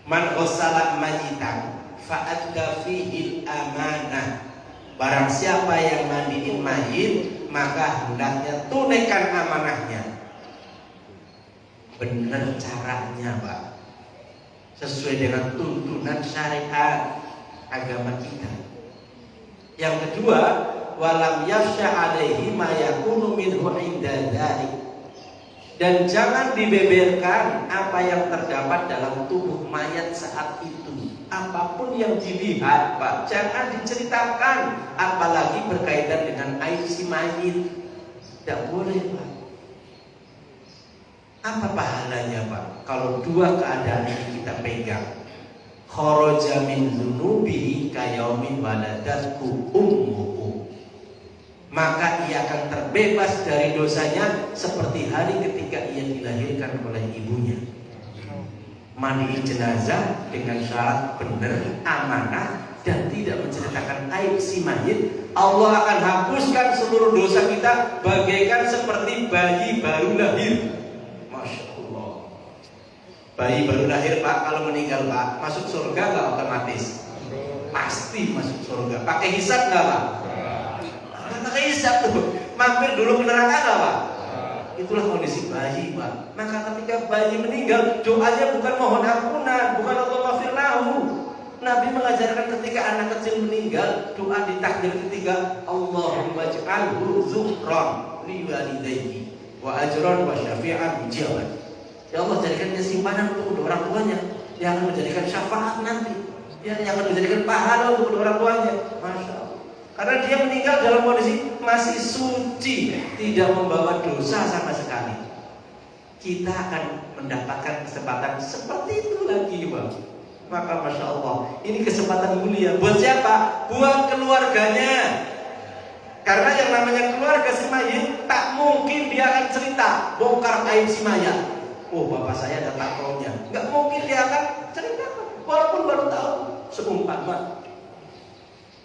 Man ghassala mayitan fa'adda fihil amanah. Barang siapa yang mandiin mayit, maka hendaknya tunaikan amanahnya. Benar caranya Pak, sesuai dengan tuntunan syariat agama kita. Yang kedua, walam yafsha alaihi ma yakunu minhu inda dzalik. Dan jangan dibeberkan apa yang terdapat dalam tubuh mayat saat itu. Apapun yang dilihat Pak, jangan diceritakan, apalagi berkaitan dengan aib si mayit. Tidak boleh Pak. Apa pahalanya Pak kalau 2 keadaan ini kita pegang? Kharaja min dzunubihi kayaumin waladatku ummuhu. Maka ia akan terbebas dari dosanya seperti hari ketika ia dilahirkan oleh ibunya. Mandiin jenazah dengan syarat benar, amanah, dan tidak menceritakan aib si mayit, Allah akan hapuskan seluruh dosa kita bagaikan seperti bayi baru lahir. Masya Allah. Bayi baru lahir Pak, kalau meninggal Pak, masuk surga nggak otomatis? Pasti masuk surga. Pakai hisab nggak Pak? Pakai hisab tuh. Mampir dulu ke neraka nggak Pak? Itulah kondisi bayi Pak. Maka ketika bayi meninggal, doanya bukan mohon ampunan, bukan Allah maghfir lahu. Nabi mengajarkan ketika anak kecil meninggal, doa di takbir ketiga, Allahumma ij'alhu zuhran li walidayhi wa ajran wa syafi'an jabat. Ya Allah, jadikan dia simpanan untuk kedua orang tuanya, yang akan menjadikan syafaat nanti, ya, yang akan menjadikan pahala untuk kedua orang tuanya. Masya Allah. Karena dia meninggal dalam kondisi masih suci, tidak membawa dosa sama sekali. Kita akan mendapatkan kesempatan seperti itu lagi Bang. Maka Masya Allah, ini kesempatan mulia. Buat siapa? Buat keluarganya. Karena yang namanya keluarga si mayit, tak mungkin dia akan cerita bongkar aib si mayat. Oh, bapak saya ada tatonya. Gak mungkin dia akan cerita, walaupun baru tahu seumpama.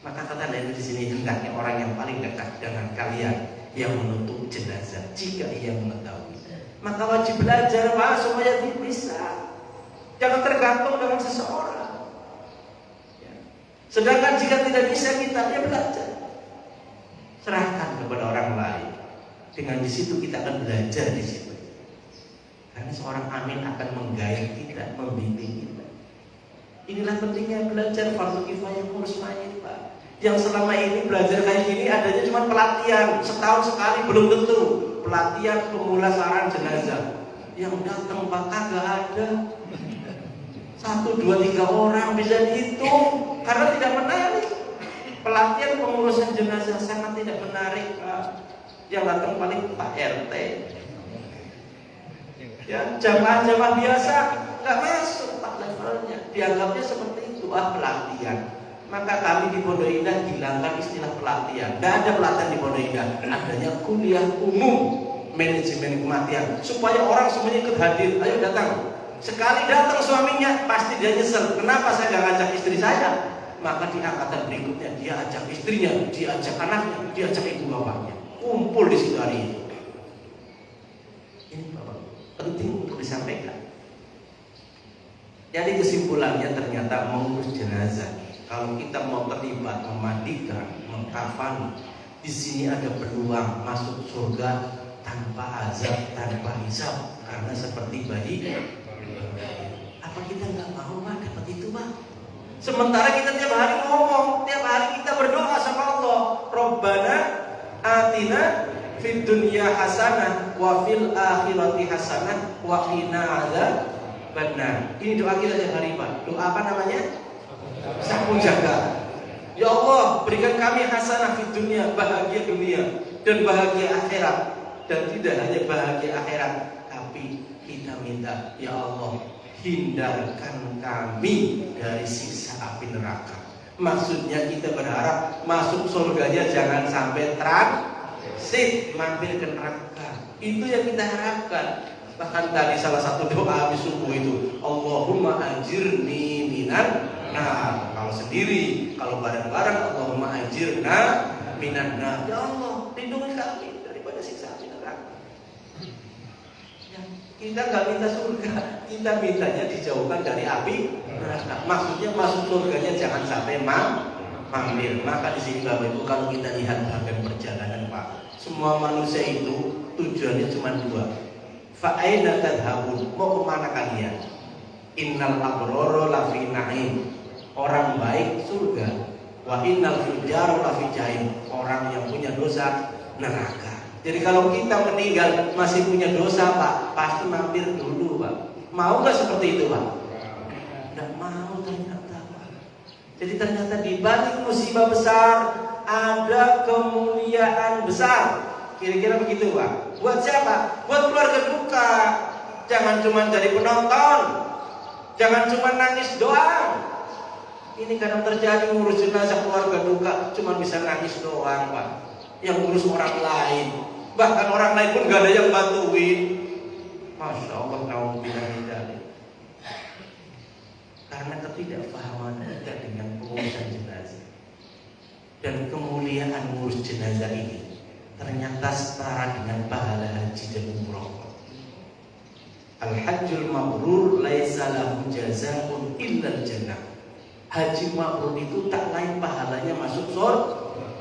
Maka kata Nabi di sini, hendaknya orang yang paling dekat dengan kalian yang menutup jenazah, jika ia mengetahui, maka wajib belajar Pak, supaya dia bisa. Jangan tergantung dengan seseorang. Ya. Sedangkan jika tidak bisa kita, ya belajar. Serahkan kepada orang lain. Dengan di situ kita akan belajar di situ. Karena seorang amin akan menggait kita, membimbing kita. Inilah pentingnya belajar fardu kifayah ngurus mayit Pak. Yang selama ini belajar kayak gini adanya cuma pelatihan, setahun sekali belum tentu. Pelatihan pemulasaran jenazah. Yang datang Pak kagak ada. 1, 2, 3 orang bisa dihitung karena tidak menarik. Pelatihan pengurusan jenazah sangat tidak menarik Pak. Yang datang paling Pak RT. Ya, jamaah-jamaah biasa nggak masuk Pak levelnya. Dianggapnya seperti itu, pelatihan. Maka kami di Pondok Indah hilangkan istilah pelatihan. Nggak ada pelatihan di Pondok Indah. Adanya kuliah umum manajemen kematian supaya orang semuanya ikut hadir. Ayo datang. Sekali datang suaminya pasti dia nyesel. Kenapa saya nggak ngajak istri saya? Maka di angkatan berikutnya dia ajak istrinya, dia ajak anaknya, dia ajak ibu bapaknya. Kumpul di situ hari ini. Ini Bapak penting untuk disampaikan. Jadi kesimpulannya ternyata mengurus jenazah. Kalau kita mau terlibat memandikan, mengkafani, di sini ada peluang masuk surga tanpa azab, tanpa hisab. Karena seperti bayi. Apa kita nggak mau Pak dapat itu Pak? Sementara kita tiap hari ngomong, tiap hari kita berdoa sama Allah, Rabbana atina fid dunya hasanah wa fil akhirati hasanah wa qina adzabannar. Ini doa kita tiap hari Pak. Doa apa namanya? Sapu jaga. Ya Allah, berikan kami hasanah fid dunya, bahagia dunia dan bahagia akhirat. Dan tidak hanya bahagia akhirat, tapi kita minta, ya Allah, hindarkan kami dari siksa api neraka. Maksudnya kita berharap masuk surganya jangan sampai transit, mampir ke neraka. Itu yang kita harapkan. Bahkan tadi salah satu doa habis subuh itu, Allahumma ajirni minan nar. Kalau sendiri, kalau bareng-bareng, Allahumma ajirna minan nar. Ya Allah, lindungi kami daripada siksa api neraka. Kita nggak minta surga, kita mintanya dijauhkan dari api neraka. Maksudnya masuk surganya jangan sampai mampir. Maka di sini Bapak Ibu, kalau kita lihat bagian perjalanan Pak, semua manusia itu tujuannya cuma 2. Fa'aina tadhabun, mau kemana kalian? Innal abroro lafi na'im, orang baik surga. Wa innal fujaro lafi jahim, orang yang punya dosa neraka. Jadi kalau kita meninggal masih punya dosa Pak, pasti mampir dulu Pak. Mau nggak seperti itu Pak? Nggak mau ternyata Pak. Jadi ternyata di balik musibah besar ada kemuliaan besar. Kira-kira begitu Pak. Buat siapa? Buat keluarga duka. Jangan cuma jadi penonton, jangan cuma nangis doang. Ini kadang terjadi ngurus jenazah keluarga duka, cuma bisa nangis doang Pak. Yang ngurus orang lain, bahkan orang lain pun gak ada yang bantuin. Masya Allah, nauzubillah min dzalik. karena ketidakpahaman kita dengan pengurusan jenazah. Dan kemuliaan ngurus jenazah ini ternyata setara dengan pahala haji dan umroh. Al-hajjul mabrur laisa lahu jazaa'un illa al-jannah. Haji mabrur itu tak lain pahalanya masuk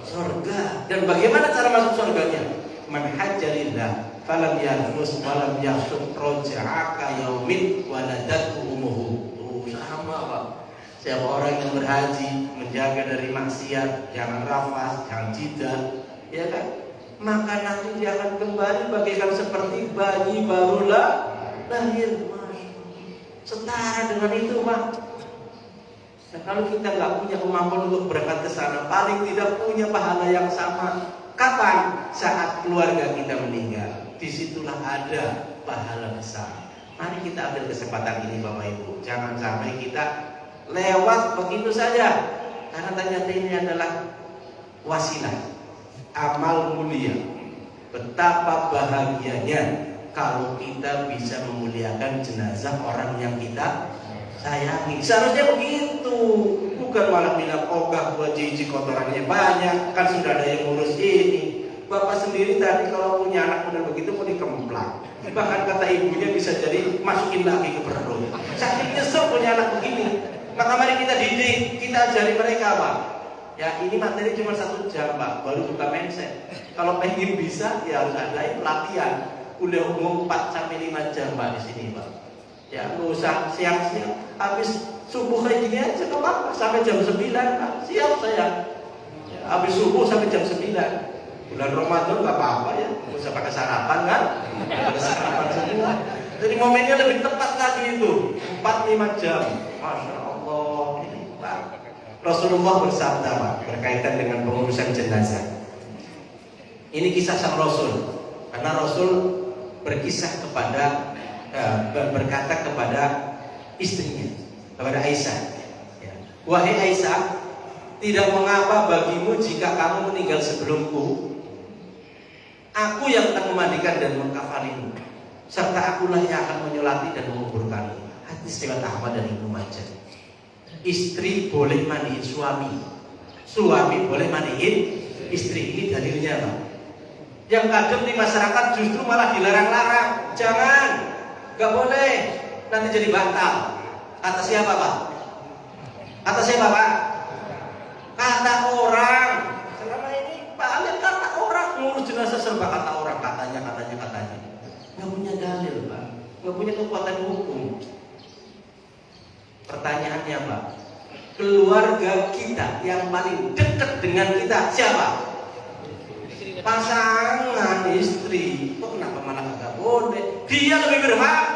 surga. Dan bagaimana cara masuk surganya? Man hajja lillah falam yarfus walam yafsuq raja'a ka yaumin waladatu ummuhu. Sama Pak. Siapa orang yang berhaji menjaga dari maksiat, jangan rafas, jangan jidat, ya kan? Maka nanti dia akan kembali bagaikan seperti bayi baru lahir. Setara dengan itu, Pak. Nah, kalau kita nggak punya kemampuan untuk berangkat ke sana, paling tidak punya pahala yang sama. Kapan? Saat keluarga kita meninggal. Disitulah ada pahala besar. Mari kita ambil kesempatan ini Bapak Ibu. Jangan sampai kita lewat begitu saja. Karena ternyata ini adalah wasilah, amal mulia. Betapa bahagianya kalau kita bisa memuliakan jenazah orang yang kita sayangi. Seharusnya begitu. Bukan malah bilang ogah buat jijik kotorannya banyak, kan sudah ada yang ngurus ini. Bapak sendiri tadi kalau punya anak model begitu mau dikemplak. Bahkan kata ibunya bisa jadi masukin lagi ke perut. Saking nyesel punya anak begini. Maka mari kita didik, kita ajari mereka Pak. Ya ini materi cuma 1 jam Pak, baru buka mindset. Kalau pengen bisa ya harus ada pelatihan. Udah umum 4-5 jam Pak di sini Pak. Ya nggak usah siang-siang, habis subuh kayak gini aja nggak apa-apa, sampai jam 9 Pak. Siap saya. Ya, habis subuh sampai jam 9. Bulan Ramadan nggak apa-apa ya, nggak usah pakai sarapan kan? Ada sarapan semua. Jadi momennya lebih tepat lagi itu 4-5 jam. Masya Allah ini Pak. Rasulullah bersabda Pak berkaitan dengan pengurusan jenazah. Ini kisah sang Rasul. Karena Rasul berkisah kepada berkata kepada istrinya, kepada Aisyah, ya. Wahai Aisyah, tidak mengapa bagimu jika kamu meninggal sebelumku. Aku yang akan memandikan dan mengkafanimu, serta akulah yang akan menyolati dan menguburkanmu. Hadis riwayat Ahmad dan Ibnu Majah. Istri boleh mandiin suami, suami boleh mandiin istri. Ini dalilnya Pak. Yang kadang di masyarakat justru malah dilarang-larang. Jangan, gak boleh, nanti jadi batal. Kata siapa Pak? Kata siapa Pak? Kata orang. Selama ini Pak Amin kata orang, ngurus jenazah serba kata orang, katanya. Gak punya dalil Pak, gak punya kekuatan hukum. Pertanyaannya Pak, keluarga kita yang paling dekat dengan kita siapa? Pasangan, istri. Kok kenapa malah gak boleh? Dia lebih berhak.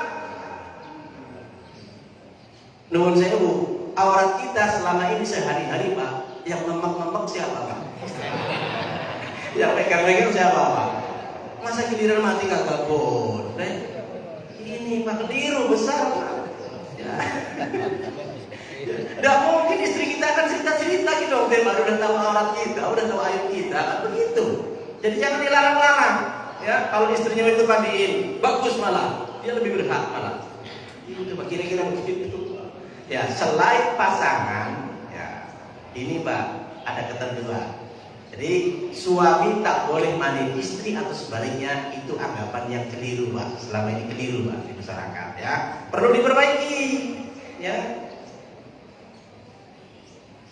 Nuhun sewu, aurat kita selama ini sehari-hari Pak, yang memek-memek siapa Pak? Yang pegang-pegang siapa Pak? Masa giliran mati kagak boleh? Ini Pak keliru besar Pak. Ya. Tidak mungkin istri kita akan cerita-cerita gitu. Dia baru udah tahu aurat kita, udah tahu aib kita, kan begitu. Jadi jangan dilarang-larang. Ya, kalau istrinya itu mandiin, bagus malah. Dia lebih berhak malah. Itu Pak, kira-kira begitu. Ya, selain pasangan, ya, ini Pak ada ketentuan. Jadi suami tak boleh mandiin istri atau sebaliknya, itu anggapan yang keliru Pak. Selama ini keliru Pak di masyarakat. Ya, perlu diperbaiki. Ya.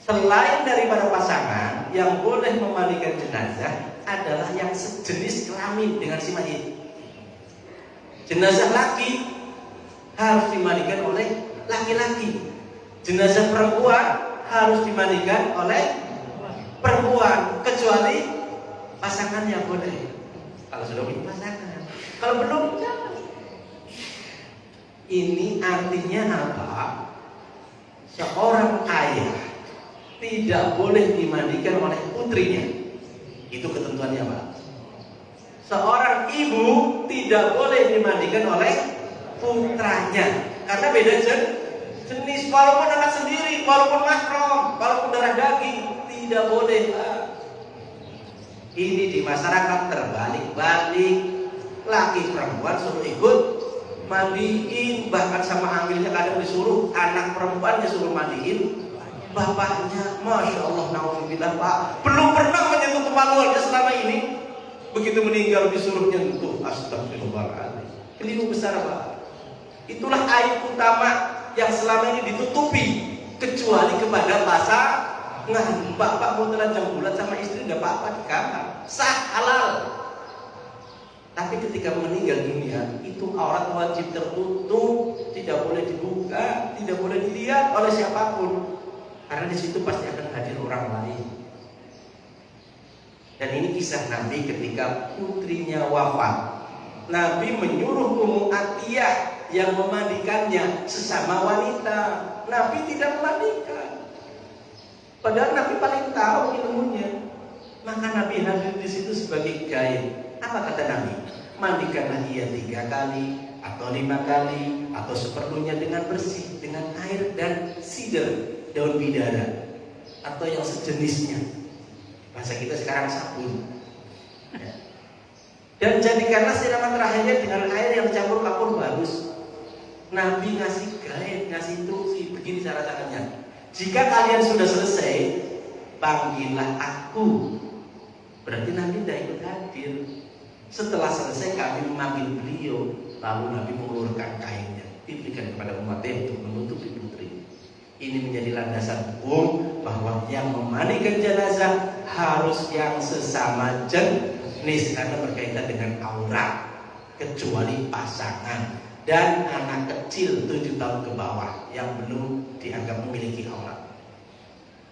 Selain daripada pasangan, yang boleh memandikan jenazah adalah yang sejenis kelamin dengan si mayit. Jenazah laki harus dimandikan oleh laki-laki. Jenazah perempuan harus dimandikan oleh perempuan, kecuali pasangannya boleh. Kalau sudah punya pasangan, kalau belum jangan. Ini artinya apa? Seorang ayah tidak boleh dimandikan oleh putrinya. Itu ketentuannya Pak. Seorang ibu tidak boleh dimandikan oleh putranya, karena beda jenis. Walaupun anak sendiri, walaupun mahram, walaupun darah daging, tidak boleh Pak. Ini di masyarakat terbalik-balik. Laki perempuan suruh ikut mandiin, bahkan sama ambilnya kadang disuruh anak perempuannya suruh mandiin bapaknya. Masya Allah, nauzubillah, Pak belum pernah menyentuh kepala keluarga selama ini, begitu meninggal disuruh nyentuh. Astagfirullahaladzim, keliru besar, Pak. Itulah aib utama yang selama ini ditutupi, kecuali kepada pasangan. Bapak mau telanjang bulat sama istri tidak apa-apa di kamar, sah, halal. Tapi ketika meninggal dunia, itu aurat wajib tertutup, tidak boleh dibuka, tidak boleh dilihat oleh siapapun, karena di situ pasti akan hadir orang lain. Dan ini kisah Nabi ketika putrinya wafat. Nabi menyuruh Ummu Atiyah yang memandikannya, sesama wanita. Nabi tidak memandikan, padahal Nabi paling tahu ilmunya. Maka Nabi hadir di situ sebagai guide. Apa kata Nabi? Mandikanlah ia 3 kali atau 5 kali atau seperlunya dengan bersih, dengan air dan sider, daun bidara atau yang sejenisnya. Bahasa kita sekarang sabun. Ya. Dan jadikanlah siraman terakhirnya dengan air yang campur kapur bagus. Nabi ngasih guide, ngasih instruksi, begini cara-caranya. Jika kalian sudah selesai, panggillah aku. Berarti Nabi tidak ikut hadir. Setelah selesai kami memanggil beliau, lalu Nabi mengulurkan kainnya, diberikan kepada umatnya untuk menutupi putri. Ini menjadi landasan hukum bahwa yang memandikan jenazah harus yang sesama jenis, karena berkaitan dengan aurat, kecuali pasangan dan anak kecil 7 tahun ke bawah yang belum dianggap memiliki aurat.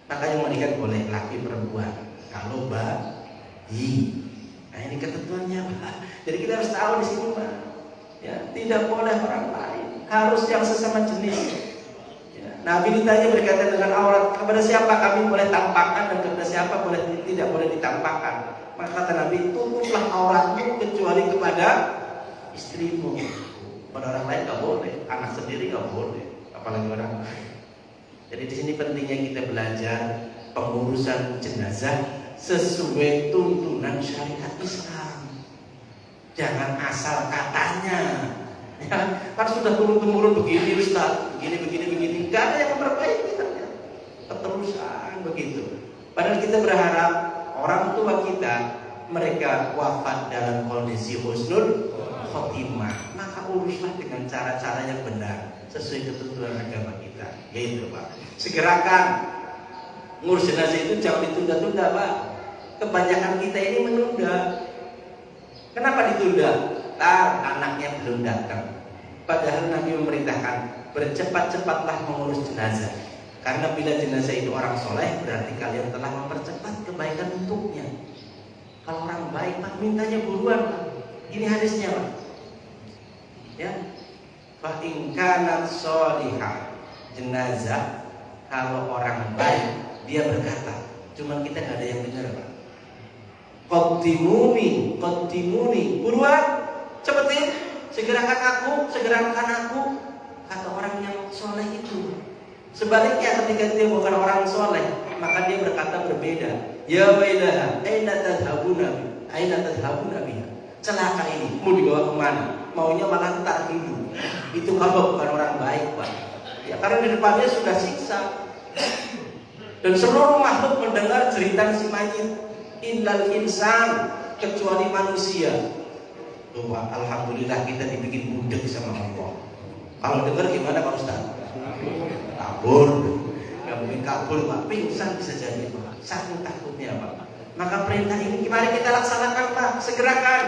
Maka yang memandikan boleh laki perempuan, kalau bayi. Nah ini ketentuannya, Pak. Jadi kita harus tahu di sini, Pak. Ya, tidak boleh orang lain, harus yang sesama jenis. Ya, Nabi ditanya berkaitan dengan aurat, kepada siapa kami boleh tampakkan dan kepada siapa tidak boleh ditampakkan. Maka kata Nabi, tutuplah auratmu kecuali kepada istrimu. Pada orang lain nggak boleh, anak sendiri nggak boleh, apalagi orang lain. Jadi di sini pentingnya kita belajar pengurusan jenazah sesuai tuntunan syariat Islam. Jangan asal katanya. Ya, kan sudah turun-temurun begini, Ustaz, begini. Gak ada yang memperbaiki ternyata. Keterusan begitu. Padahal kita berharap orang tua kita, mereka wafat dalam kondisi husnul khotimah. Maka uruslah dengan cara-cara yang benar sesuai ketentuan agama kita. Yaitu, Pak, segerakan ngurus jenazah itu, jangan ditunda-tunda, Pak. Kebanyakan kita ini menunda. Kenapa ditunda? Anaknya belum datang. Padahal Nabi memerintahkan, bercepat-cepatlah mengurus jenazah. Karena bila jenazah itu orang soleh, berarti kalian telah mempercepat kebaikan untuknya. Kalau orang baik, Pak, mintanya buruan, Pak. Ini hadisnya, Pak. Ya, fa in kanat sholihah, jenazah kalau orang baik dia berkata, cuman kita nggak ada yang dengar, Pak. Qaddimuni, buruan, cepetin, segerakan aku, kata orang yang soleh itu. Sebaliknya ketika dia bukan orang soleh, maka dia berkata berbeda. Ya wailaha, aina tadhabuna biha. Celaka ini, mau dibawa kemana? Maunya malah entar dulu. Itu kalau bukan orang baik, Pak. Ya karena di depannya sudah siksa. Dan seluruh makhluk mendengar cerita si mayit. Innal insan, kecuali manusia. Tuh, alhamdulillah kita dibikin budek sama Allah. Kalau dengar gimana, Pak Ustaz? Kabur. Gak mungkin kabur, Pak. Pingsan bisa jadi, Pak. Saking takutnya, Pak. Maka perintah ini mari kita laksanakan, Pak. Segerakan.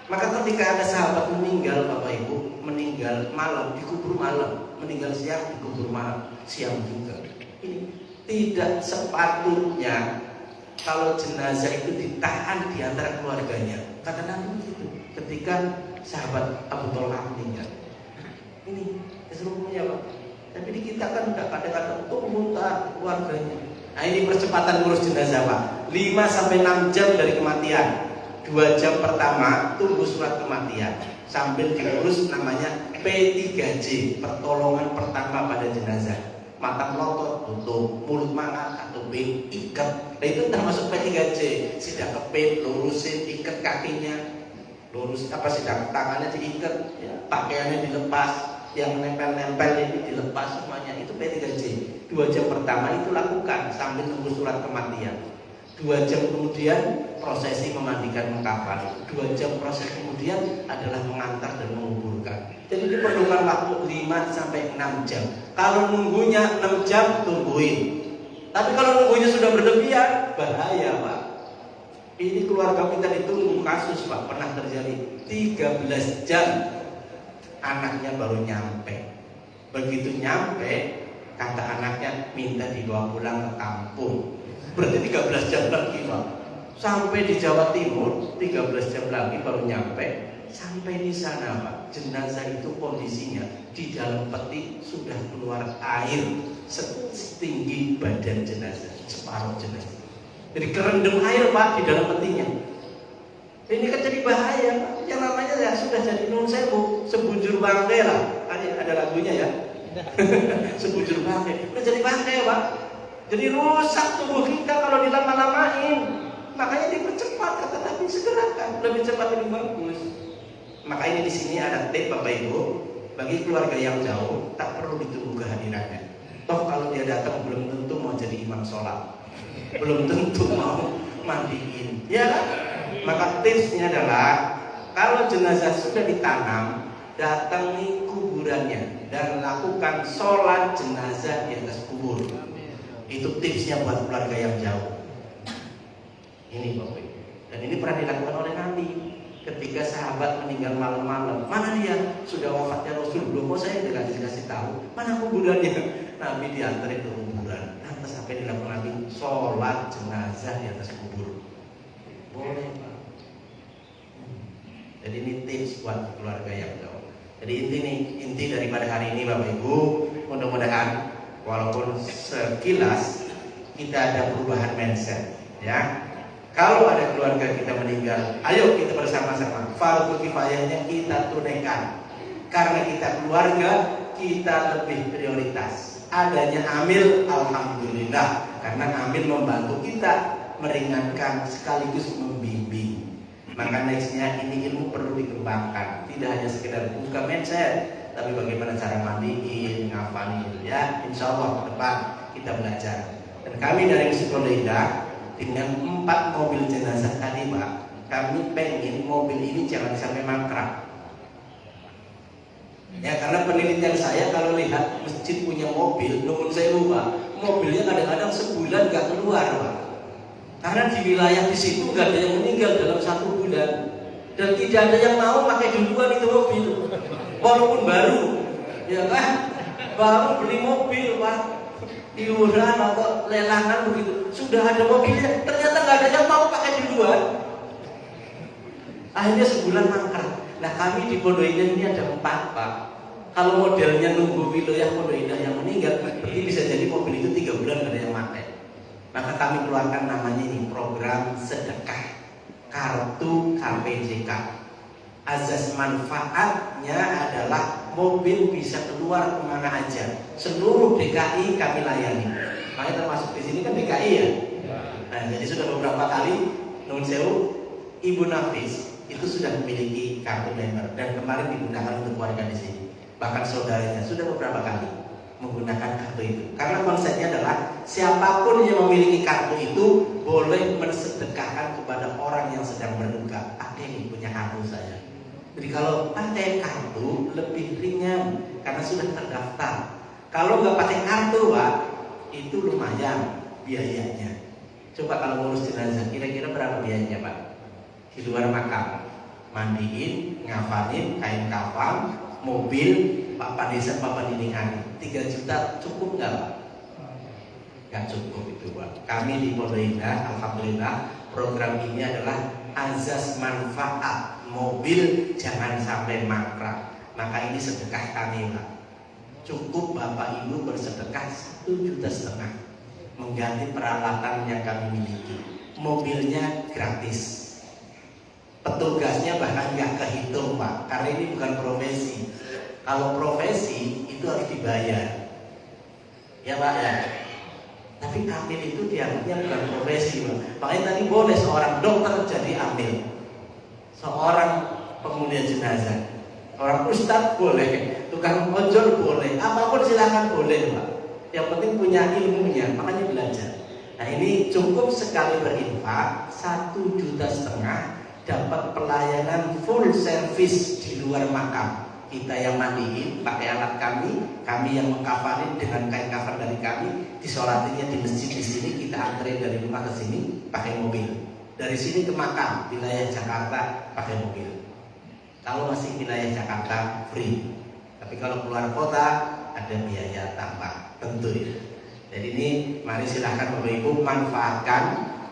Maka ketika ada sahabat meninggal, Bapak Ibu, meninggal malam, dikubur malam, meninggal siang, dikubur malam, siang juga. Ini tidak sepatutnya kalau jenazah itu ditahan di antara keluarganya. Kata Nabi begitu ketika sahabat Abu Talha meninggal. Ini keseluruhannya, Pak. Tapi di kita kan udah kadang-kadang untuk muntah keluarganya. Nah ini percepatan ngurus jenazah, Pak. 5-6 jam dari kematian. 2 jam pertama tunggu surat kematian sambil diurus namanya P3J, pertolongan pertama pada jenazah. Mata melotot tutup, mulut mangap tutupin, ikat. Nah itu termasuk P3J. Sidak kepit, lurusin, ikat kakinya. lurus apa sih, tangannya diikat, ya, pakaiannya dilepas, yang nempel-nempel ini dilepas semuanya. Itu P3J. 2 jam pertama itu lakukan sambil tunggu surat kematian. 2 jam kemudian prosesi memandikan mengkafan. 2 jam proses kemudian adalah mengantar dan menguburkan. Jadi diperlukan waktu 5 sampai 6 jam. Kalau nunggunya 6 jam, tungguin. Tapi kalau nunggunya sudah berlebihan, bahaya Pak. Ini keluarga kita ditunggu kasus Pak, pernah terjadi 13 jam anaknya baru nyampe. Begitu nyampe, kata anaknya minta dibawa pulang ke kampung. Berarti 13 jam lagi Pak. Sampai di Jawa Timur 13 jam lagi baru nyampe. Sampai di sana Pak, jenazah itu kondisinya di dalam peti sudah keluar air setinggi badan jenazah, separuh jenazah. Jadi kerendam air Pak di dalam petinya. Ini kan jadi bahaya Pak. Yang namanya ya sudah jadi nun sewu, sebujur bangkai lah. Ada lagunya ya. Sebujur bangkai. Udah jadi bangkai Pak. Jadi rusak tubuh kita kalau dilama-lamain. Makanya dipercepat, kata Nabi, segerakan, lebih cepat lebih bagus. Makanya di sini ada tip Bapak Ibu, bagi keluarga yang jauh tak perlu ditunggu kehadirannya. Toh kalau dia datang belum tentu mau jadi imam sholat, belum tentu mau mandiin, ya kan? Maka tipsnya adalah kalau jenazah sudah ditanam, datangi kuburannya dan lakukan sholat jenazah di atas kubur. Itu tipsnya buat keluarga yang jauh. Ini Bapak Ibu. Dan ini pernah dilakukan oleh Nabi. Ketika sahabat meninggal malam-malam, mana dia? Sudah wafatnya Rasul, belum mau saya dikasih tahu. Mana kuburannya? Nabi diantarin ke kuburan. Lantas sampai dilakukan Nabi sholat jenazah di atas kubur. Boleh Pak. Jadi ini tips buat keluarga yang jauh. Jadi inti daripada hari ini Bapak Ibu, mudah-mudahan walaupun sekilas kita ada perubahan mindset, ya. Kalau ada keluarga kita meninggal, ayo kita bersama-sama fardu kifayahnya kita tunaikan. Karena kita keluarga, kita lebih prioritas. Adanya amil, alhamdulillah. Karena amil membantu kita meringankan sekaligus membimbing. Maka nextnya ini ilmu perlu dikembangkan. Tidak hanya sekedar buka mindset, tapi bagaimana cara mandiin, ngafalin. Ya, insya Allah ke depan kita belajar. Dan kami dari Psikologi Indah dengan 4 mobil jenazah tadi Pak, kami pengen mobil ini jangan sampai mangkrak. Ya karena penelitian saya kalau lihat masjid punya mobil, nuhun sewu Pak, mobilnya kadang-kadang sebulan gak keluar Pak. Karena di wilayah di situ gak ada yang meninggal dalam 1 bulan, dan tidak ada yang mau pakai duluan itu mobil, walaupun baru, ya kan, baru beli mobil Pak. Iuran atau lelangan begitu, sudah ada mobilnya, ternyata nggak ada yang mau pakai duluan. Akhirnya sebulan mangkrak. Nah kami di Pondok Indah ini ada 4 Pak. Kalau modelnya nunggu wilayah Pondok Indah yang meninggal, berarti bisa jadi mobil itu 3 bulan nggak ada yang pakai. Maka kami keluarkan namanya ini program sedekah kartu KPJK. Azas manfaatnya adalah mobil bisa keluar kemana aja, seluruh DKI kami layani. Makanya termasuk di sini kan DKI ya. Nah jadi sudah beberapa kali nun sewu Ibu Nafis itu sudah memiliki kartu member dan kemarin digunakan untuk keluarga di sini. Bahkan saudaranya sudah beberapa kali menggunakan kartu itu. Karena konsepnya adalah siapapun yang memiliki kartu itu boleh mensedekahkan kepada orang yang sedang berduka. Ini punya kartu saya. Jadi kalau pakai kartu lebih ringan karena sudah terdaftar. Kalau nggak pakai kartu Pak, itu lumayan biayanya. Coba kalau ngurus jenazah, kira-kira berapa biayanya Pak? Di luar makam, mandiin, ngafalin, kain kafan, mobil, papan desa, papan dindingan, 3 juta cukup nggak Pak? Nggak cukup itu Pak. Kami di Pondok Indah, alhamdulillah program ini adalah azas manfaat. Mobil jangan sampai mangkrak. Maka ini sedekah kami Pak. Cukup Bapak Ibu bersedekah 1,5 juta mengganti peralatan yang kami miliki. Mobilnya gratis. Petugasnya bahkan nggak kehitung Pak, karena ini bukan profesi. Kalau profesi itu harus dibayar. Ya Pak ya. Tapi amil itu dianggapnya bukan profesi Pak. Makanya tadi boleh seorang dokter jadi amil, seorang pemulihan jenazah. Orang ustadz boleh, tukang ojol boleh, apapun silakan boleh Pak. Yang penting punya ilmunya, makanya belajar. Nah ini cukup sekali berinfak 1,5 juta dapat pelayanan full service di luar makam. Kita yang mandiin pakai alat kami yang mengkafarin dengan kain kafan dari kami, disolatinya di masjid di sini, kita anterin dari rumah ke sini pakai mobil. Dari sini ke makam wilayah Jakarta pakai mobil. Kalau masih wilayah Jakarta free. Tapi kalau keluar kota ada biaya tambah, tentu ya. Jadi ini mari silahkan Bapak Ibu manfaatkan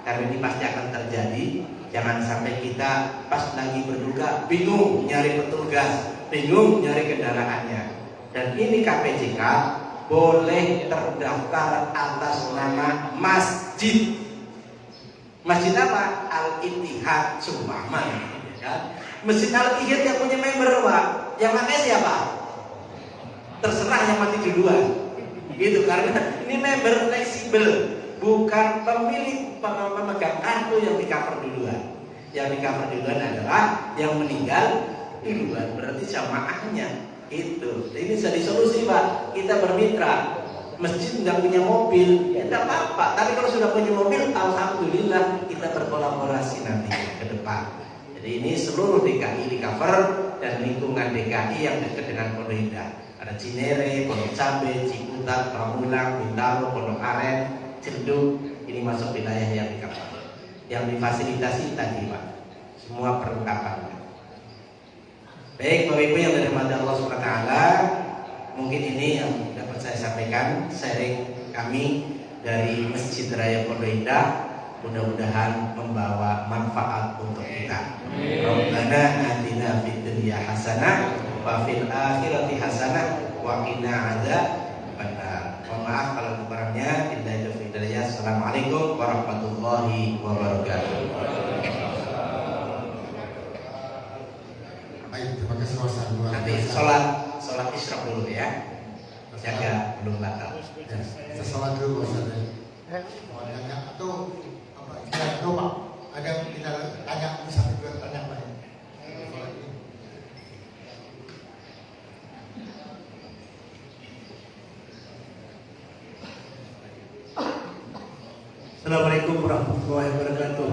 karena ini pasti akan terjadi. Jangan sampai kita pas lagi berduka bingung nyari petugas, bingung nyari kendaraannya. Dan ini KPJK boleh terdaftar atas nama masjid. Masjid apa? Al-Ittihad Sumpahman, ya. Masjid Al-Ittihad yang punya member Pak, yang pakai siapa? Terserah yang mati duluan. Gitu, karena ini member fleksibel, bukan pemilik pemegang kartu yang di cover duluan. Yang di cover duluan adalah yang meninggal duluan, berarti jamaahnya itu. Ini jadi solusi Pak. Kita bermitra. Masjid nggak punya mobil, ya tidak apa-apa. Tapi kalau sudah punya mobil, alhamdulillah kita berkolaborasi nanti ke depan. Jadi ini seluruh DKI di cover dan lingkungan DKI yang dekat dengan Pondok Indah. Ada Cinere, Pondok Cabe, Ciputat, Pamulang, Bintaro, Pondok Aren, Cerduk. Ini masuk wilayah yang di cover. Yang difasilitasi tadi Pak, semua perlengkapan. Baik Bapak Ibu yang dirahmati Allah SWT, mungkin ini yang dapat saya sampaikan sharing kami dari Masjid Raya Pondok Indah. Mudah-mudahan membawa manfaat untuk kita. Rabbana atina fid dunya hasanah wa fil akhirati hasanah wa qina adzabannar. Mohon maaf kalau kurangnya. Assalamualaikum warahmatullahi wabarakatuh. Baik, terima kasih Ustaz. Nanti sholat isyraq dulu ya. Jaga belum batal. Saya sholat dulu Ustaz. Mau tanya atau apa? Kita doa. Ada yang kita tanya, bisa juga tanya Pak. Assalamualaikum warahmatullahi wabarakatuh.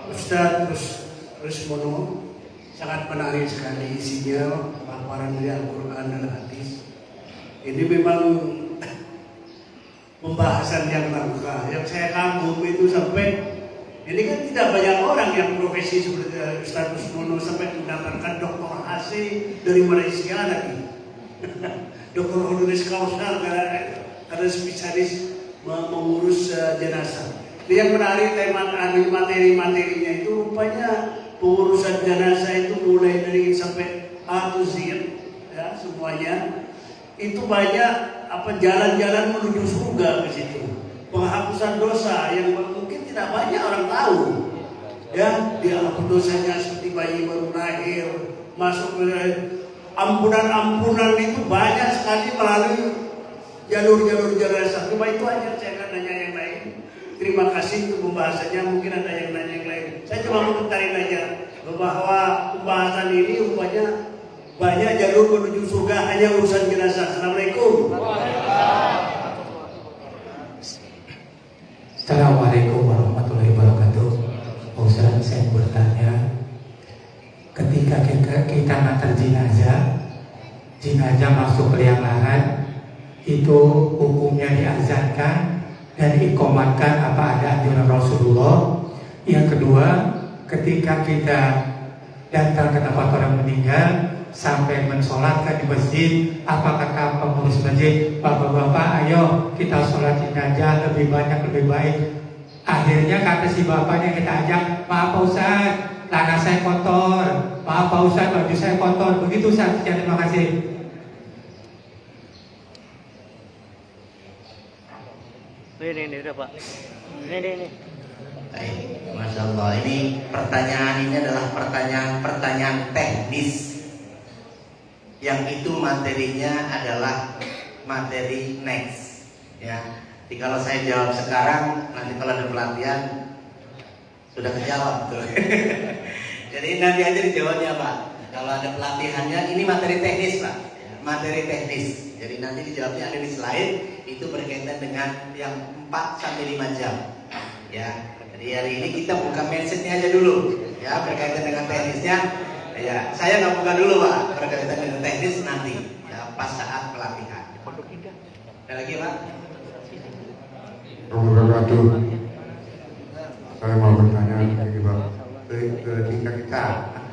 Ustaz Rusmono, sangat menarik sekali isinya, paparan dari Al-Quran dan Hadis. Ini memang pembahasan yang langka. Yang saya kagum itu sampai ini kan tidak banyak orang yang profesi seperti Ustaz Rusmono sampai mendapatkan doktor AC dari Malaysia lagi. Doktor honoris causa karena spesialis mengurus jenazah. Yang menarik tema materi-materinya itu rupanya pengurusan jenazah itu mulai dari sampai A to Z ya semuanya itu banyak jalan-jalan menuju surga ke situ. Penghapusan dosa yang mungkin tidak banyak orang tahu. Ya, dihapus dosanya seperti bayi baru lahir, masuk ke ampunan itu banyak sekali melalui jalur-jalur jenazah. Cuma itu aja, saya akan nanya yang lain. Terima kasih untuk pembahasannya. Mungkin ada yang nanya yang lain. Saya cuma komentarin aja bahwa pembahasan ini rupanya banyak jalur menuju surga, hanya urusan jenazah. Assalamualaikum. Assalamualaikum warahmatullahi wabarakatuh. Ustaz, saya bertanya, ketika kita ngantar jenazah masuk ke liang lahat, itu hukumnya diazankan dan diikomatkan apa ada anjuran Rasulullah. Yang kedua, ketika kita datang ke tempat orang meninggal sampai mensolatkan di masjid, apa kata pengurus masjid, bapak-bapak ayo kita sholat jenazah lebih banyak lebih baik. Akhirnya kata si bapaknya kita ajak, maaf Pak Ustaz, tanah saya kotor, maaf Pak Ustaz, baju saya kotor. Begitu Ustaz, terima kasih. Ini udah Pak. Ini. Baik, Masya Allah. Ini pertanyaan ini adalah pertanyaan teknis. Yang itu materinya adalah materi next. Ya. Jadi kalau saya jawab sekarang, nanti kalau ada pelatihan sudah kejawab tuh. Jadi nanti aja dijawabnya Pak. Kalau ada pelatihannya, ini materi teknis Pak. Materi teknis. Jadi nanti dijawabnya ada di slide. Itu berkaitan dengan yang 4 sampai 5 jam. Ya. Jadi hari ini kita buka mindsetnya aja dulu. Ya, berkaitan dengan teknisnya. Ya, saya nggak buka dulu Pak. Berkaitan dengan teknis nanti. Ya, pas saat pelatihan. Ada lagi Pak? Wabarakatuh. Saya mau bertanya begini Pak. Ketika kita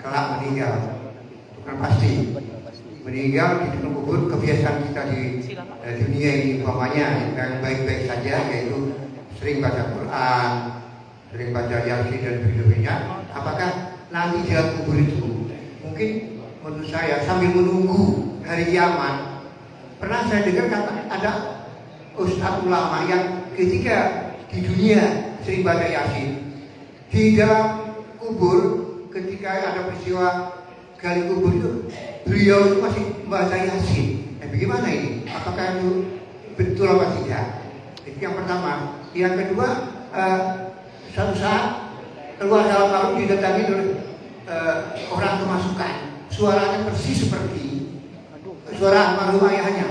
kelak meninggal, itu kan pasti meninggal di dalam kubur. Kebiasaan kita di dunia ini umpamanya yang baik-baik saja, yaitu sering baca Quran, sering baca Yasin dan sebagainya. Apakah nanti di dalam kubur itu mungkin menurut saya sambil menunggu hari kiamat, pernah saya dengar kata ada ustadz ulama yang ketika di dunia sering baca Yasin, di dalam kubur ketika ada peristiwa gali kubur itu beliau itu masih membaca Yasin. Bagaimana ini? Apakah itu betul apa tidak? Itu yang pertama. Yang kedua, suatu saat keluar dalam malam didatangi oleh orang kemasukan. Suaranya persis seperti suara almarhum ayahnya.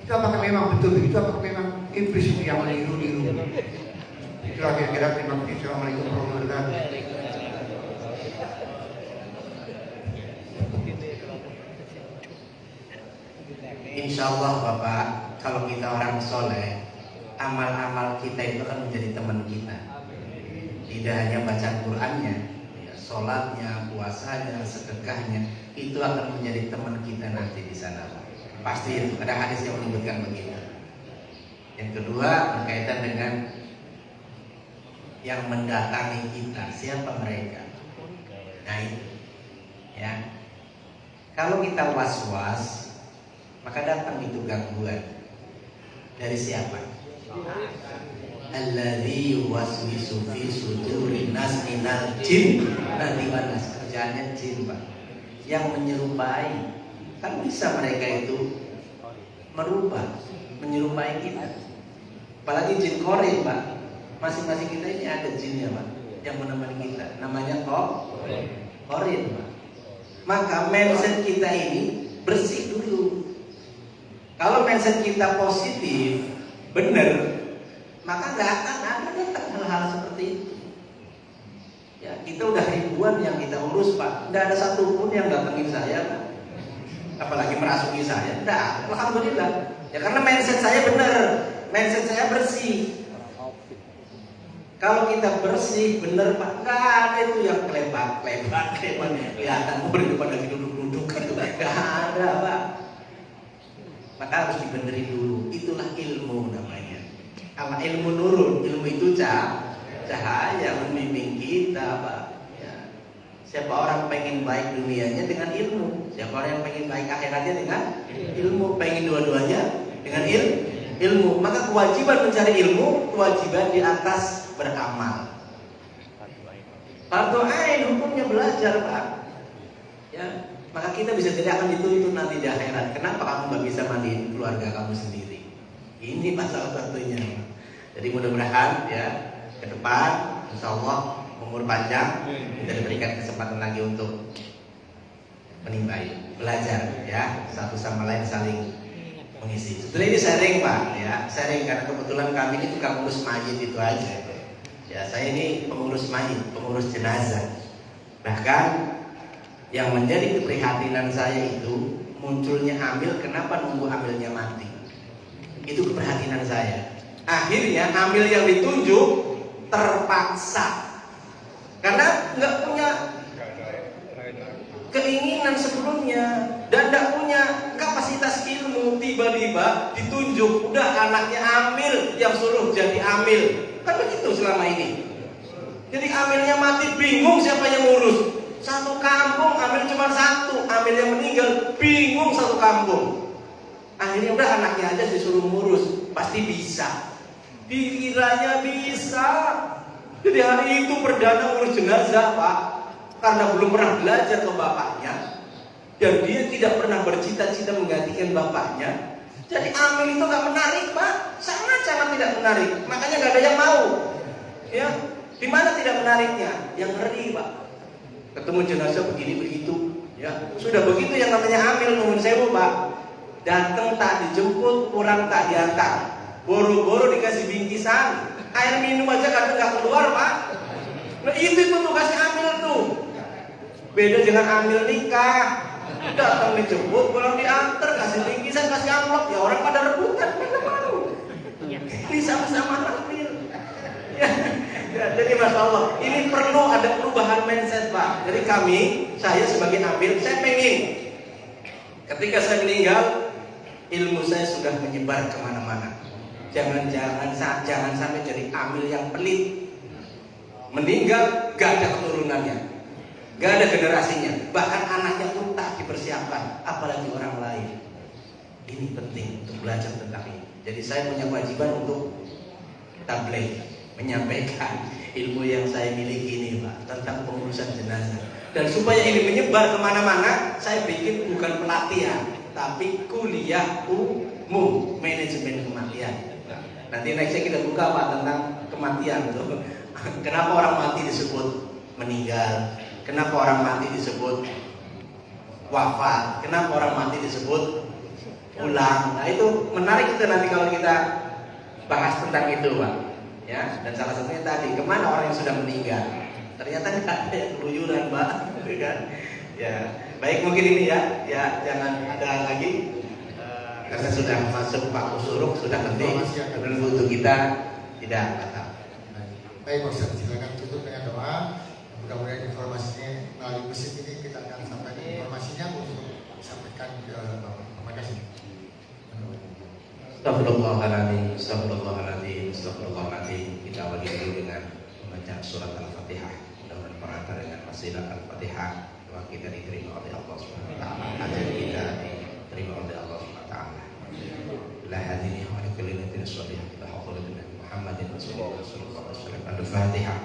Itu apakah memang betul begitu? Apakah memang iblis itu yang meniru-niru? Itulah kira-kira. Terima kasih. Assalamualaikum warahmatullahi wabarakatuh. Insya Allah Bapak, kalau kita orang soleh, amal-amal kita itu akan menjadi teman kita. Tidak hanya baca Qurannya, ya, sholatnya, puasanya, sedekahnya, itu akan menjadi teman kita nanti di sana. Pasti itu, ada hadis yang menyebutkan begitu. Yang kedua berkaitan dengan yang mendatangi kita, siapa mereka? Nah itu, ya. Kalau kita was-was, maka datang itu gangguan dari siapa? Alladzi yuwaswisu fi sudurin nas minal jin. Nanti balas kerjaannya jin Pak, yang menyerupai. Kan bisa mereka itu merubah, menyerupai kita. Apalagi jin korin Pak. Masing-masing kita ini ada jinnya Pak, yang menemani kita. Namanya korin Pak. Maka mindset kita ini bersih dulu. Kalau mindset kita positif, benar, maka nggak akan ada datang hal-hal seperti itu. Ya, kita udah ribuan yang kita urus Pak, nggak ada satupun yang datengin saya Pak. Apalagi merasuki saya, nggak. Alhamdulillah. Ya karena mindset saya benar, mindset saya bersih. Kalau kita bersih, benar Pak, nggak ada itu yang kelebat, kelihatan berdepan lagi duduk-duduk gitu, nggak ada Pak. Maka harus dibenerin dulu. Itulah ilmu namanya. Kalau ilmu nurun, ilmu itu cahaya membimbing kita Pak. Ya. Siapa orang pengen baik dunianya dengan ilmu, siapa orang yang pengen baik akhiratnya dengan ilmu, pengen dua-duanya dengan ilmu. Maka kewajiban mencari ilmu, kewajiban di atas beramal. Fardu ain hukumnya belajar Pak. Ya. Maka kita bisa jadi akan dituntut nanti di akhirat. Kenapa kamu nggak bisa mandiin keluarga kamu sendiri? Ini masalah satunya. Jadi mudah-mudahan ya ke depan, insya Allah umur panjang, kita diberikan kesempatan lagi untuk menimbai, belajar ya, satu sama lain saling mengisi. Sebetulnya ini sharing Pak, ya sharing karena kebetulan kami ini tukang ngurus mayit itu aja. Ya saya ini pengurus mayit, pengurus jenazah. Bahkan yang menjadi keprihatinan saya itu munculnya hamil, kenapa nunggu hamilnya mati? Itu keprihatinan saya. Akhirnya hamil yang ditunjuk terpaksa karena nggak punya keinginan sebelumnya dan nggak punya kapasitas ilmu. Tiba-tiba ditunjuk, udah anaknya hamil, yang suruh jadi hamil. Kan begitu selama ini. Jadi hamilnya mati, bingung siapa yang ngurus. Satu kampung ambil cuma satu, ambil yang meninggal, bingung satu kampung. Akhirnya udah anaknya aja disuruh ngurus, pasti bisa. Dikiranya bisa. Jadi hari itu perdana ngurus jenazah Pak, karena belum pernah belajar ke bapaknya, dan dia tidak pernah bercita-cita menggantikan bapaknya. Jadi amil itu gak menarik Pak, sangat-sangat tidak menarik. Makanya gak ada yang mau. Ya, di mana tidak menariknya? Yang ngeri Pak. ketemu jenazah begini begitu, ya sudah begitu yang namanya amil nuwun sewu Pak. Datang tak dijemput, pulang tak diantar, boro-boro dikasih bingkisan, air minum aja kadang nggak keluar Pak. Nah itu tugasnya amil tuh. Beda dengan amil nikah, datang dijemput, pulang diantar, kasih bingkisan, kasih amplop, ya orang pada rebutan, mana mau? Ini sama-sama amil. Ya, jadi Masya Allah, ini perlu ada perubahan mindset Pak. Jadi saya sebagai amil, saya pengen ketika saya meninggal, ilmu saya sudah menyebar kemana-mana. Jangan sampai jadi amil yang pelit. Meninggal gak ada keturunannya, gak ada generasinya, bahkan anaknya pun tak dipersiapkan, apalagi orang lain. Ini penting untuk belajar tentang ini. Jadi saya punya kewajiban untuk tabligh, menyampaikan ilmu yang saya miliki ini Pak, tentang pengurusan jenazah. Dan supaya ini menyebar kemana-mana, saya bikin bukan pelatihan, tapi kuliah umum manajemen kematian. Nanti nextnya kita buka Pak tentang kematian tuh. Kenapa orang mati disebut meninggal? Kenapa orang mati disebut wafat? Kenapa orang mati disebut pulang? Nah itu menarik kita nanti kalau kita bahas tentang itu Pak. Ya, dan salah satunya tadi kemana orang yang sudah meninggal? Ternyata nggak ada yang keluyuran Pak, kan? Ya, baik mungkin ini ya jangan ada lagi. Karena sudah masuk Pak Usuruk, sudah penting dan untuk kita tidak batal. Baik Pak Ustaz, silakan tutup dengan doa. Mudah-mudahan informasinya melalui mesin ini kita akan sampaikan informasinya untuk disampaikan ke Bapak. Terima kasih. Astagfirullahaladzim, astagfirullahaladzim, astagfirullahaladzim. Kita awali dulu dengan membaca surat Al-Fatihah. Mudah-mudahan perantara dengan wasilah Al-Fatihah doa kita diterima oleh Allah Subhanahu wa taala. Ajal kita diterima oleh Allah Subhanahu wa taala. La hadini wa lillahi sholih la hawla wala Muhammadin Rasulullah sallallahu alaihi wasallam. Al-Fatihah.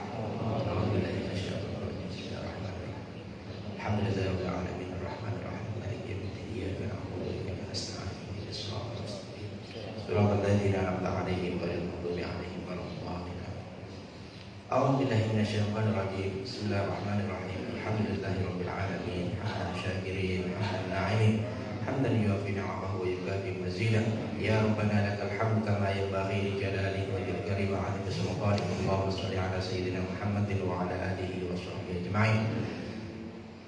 Alhamdulillahirabbil alamin arrahmanir rahim maliki yaumiddin iyyaka na'budu wa iyyaka nasta'in ihdinas siratal mustaqim siratal ladzina an'amta 'alaihim ghairil maghdubi 'alaihim waladdallin. A'udzu billahi minasyaitonir rajim. Bismillahirrahmanirrahim. Alhamdulillahirabbil alamin hamdan syakirin hamdan na'imin hamdan yuwafi ni'amahu wa yukafi mazidah. Ya Rabbana lakal hamdu kama yanbaghi li jalali wajhika karim 'azimi sultanik. Allahumma shalli 'ala sayyidina Muhammadin wa 'ala alihi wa sahbihi ajma'in.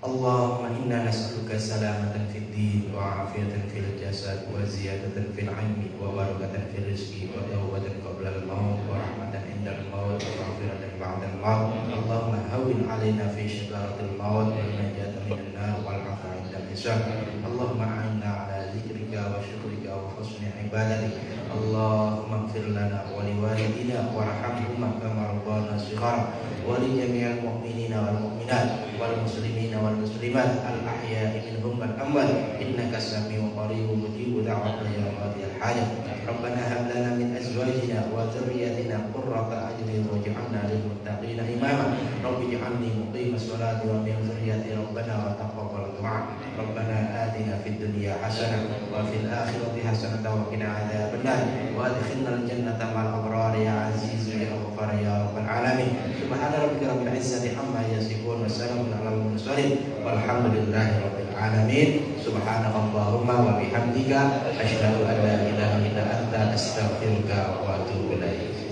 Allahumma inna nas'aluka salamatan fid din wa 'afiyatan fil jasad wa ziyadatan fil 'ilmi wa barakatan fil rizqi wa tawbatan qabla al-maut wa rahmatan inda al-maut wa maghfiratan ba'da al-maut. Allahumma hawwin 'alaina fi syakaratil maut wal najata minan nar wal 'afwa 'inda al-hisab. Allahumma a'inna 'ala dzikrika wa syukrika wa husni ibadatik. Allahumma ighfir lana wa liwalidina warhamhuma kama rabbana shighara wa li jami'il mu'minina wal mu'minat wal muslimina wal muslimat al ahya'i minhum wal amwat innaka sami'un qaribun mujibud da'wat ya qadiyal hajat. Rabbana hab lana min azwajina wa dhurriyyatina qurrata a'yunin waj'alna lil muttaqina imama. Rabbi ij'alni muqimas salati wa min dhurriyyati rabbana wa taqabbal du'a. Rabbana atina fid dunya hasanah wa fil akhirati hasanah wa qina adzabannar wa adkhilna al jannata ma'al abrar ya aziz ya ghafar ya rabbal alamin. Subhana rabbika rabbil izzati amma yasifun wa salamun alal mursalin walhamdulillahi rabbil alamin. Subhanakallahumma wa bihamdika asyhadu an la ilaha illa anta astaghfiruka wa atubu ilaik.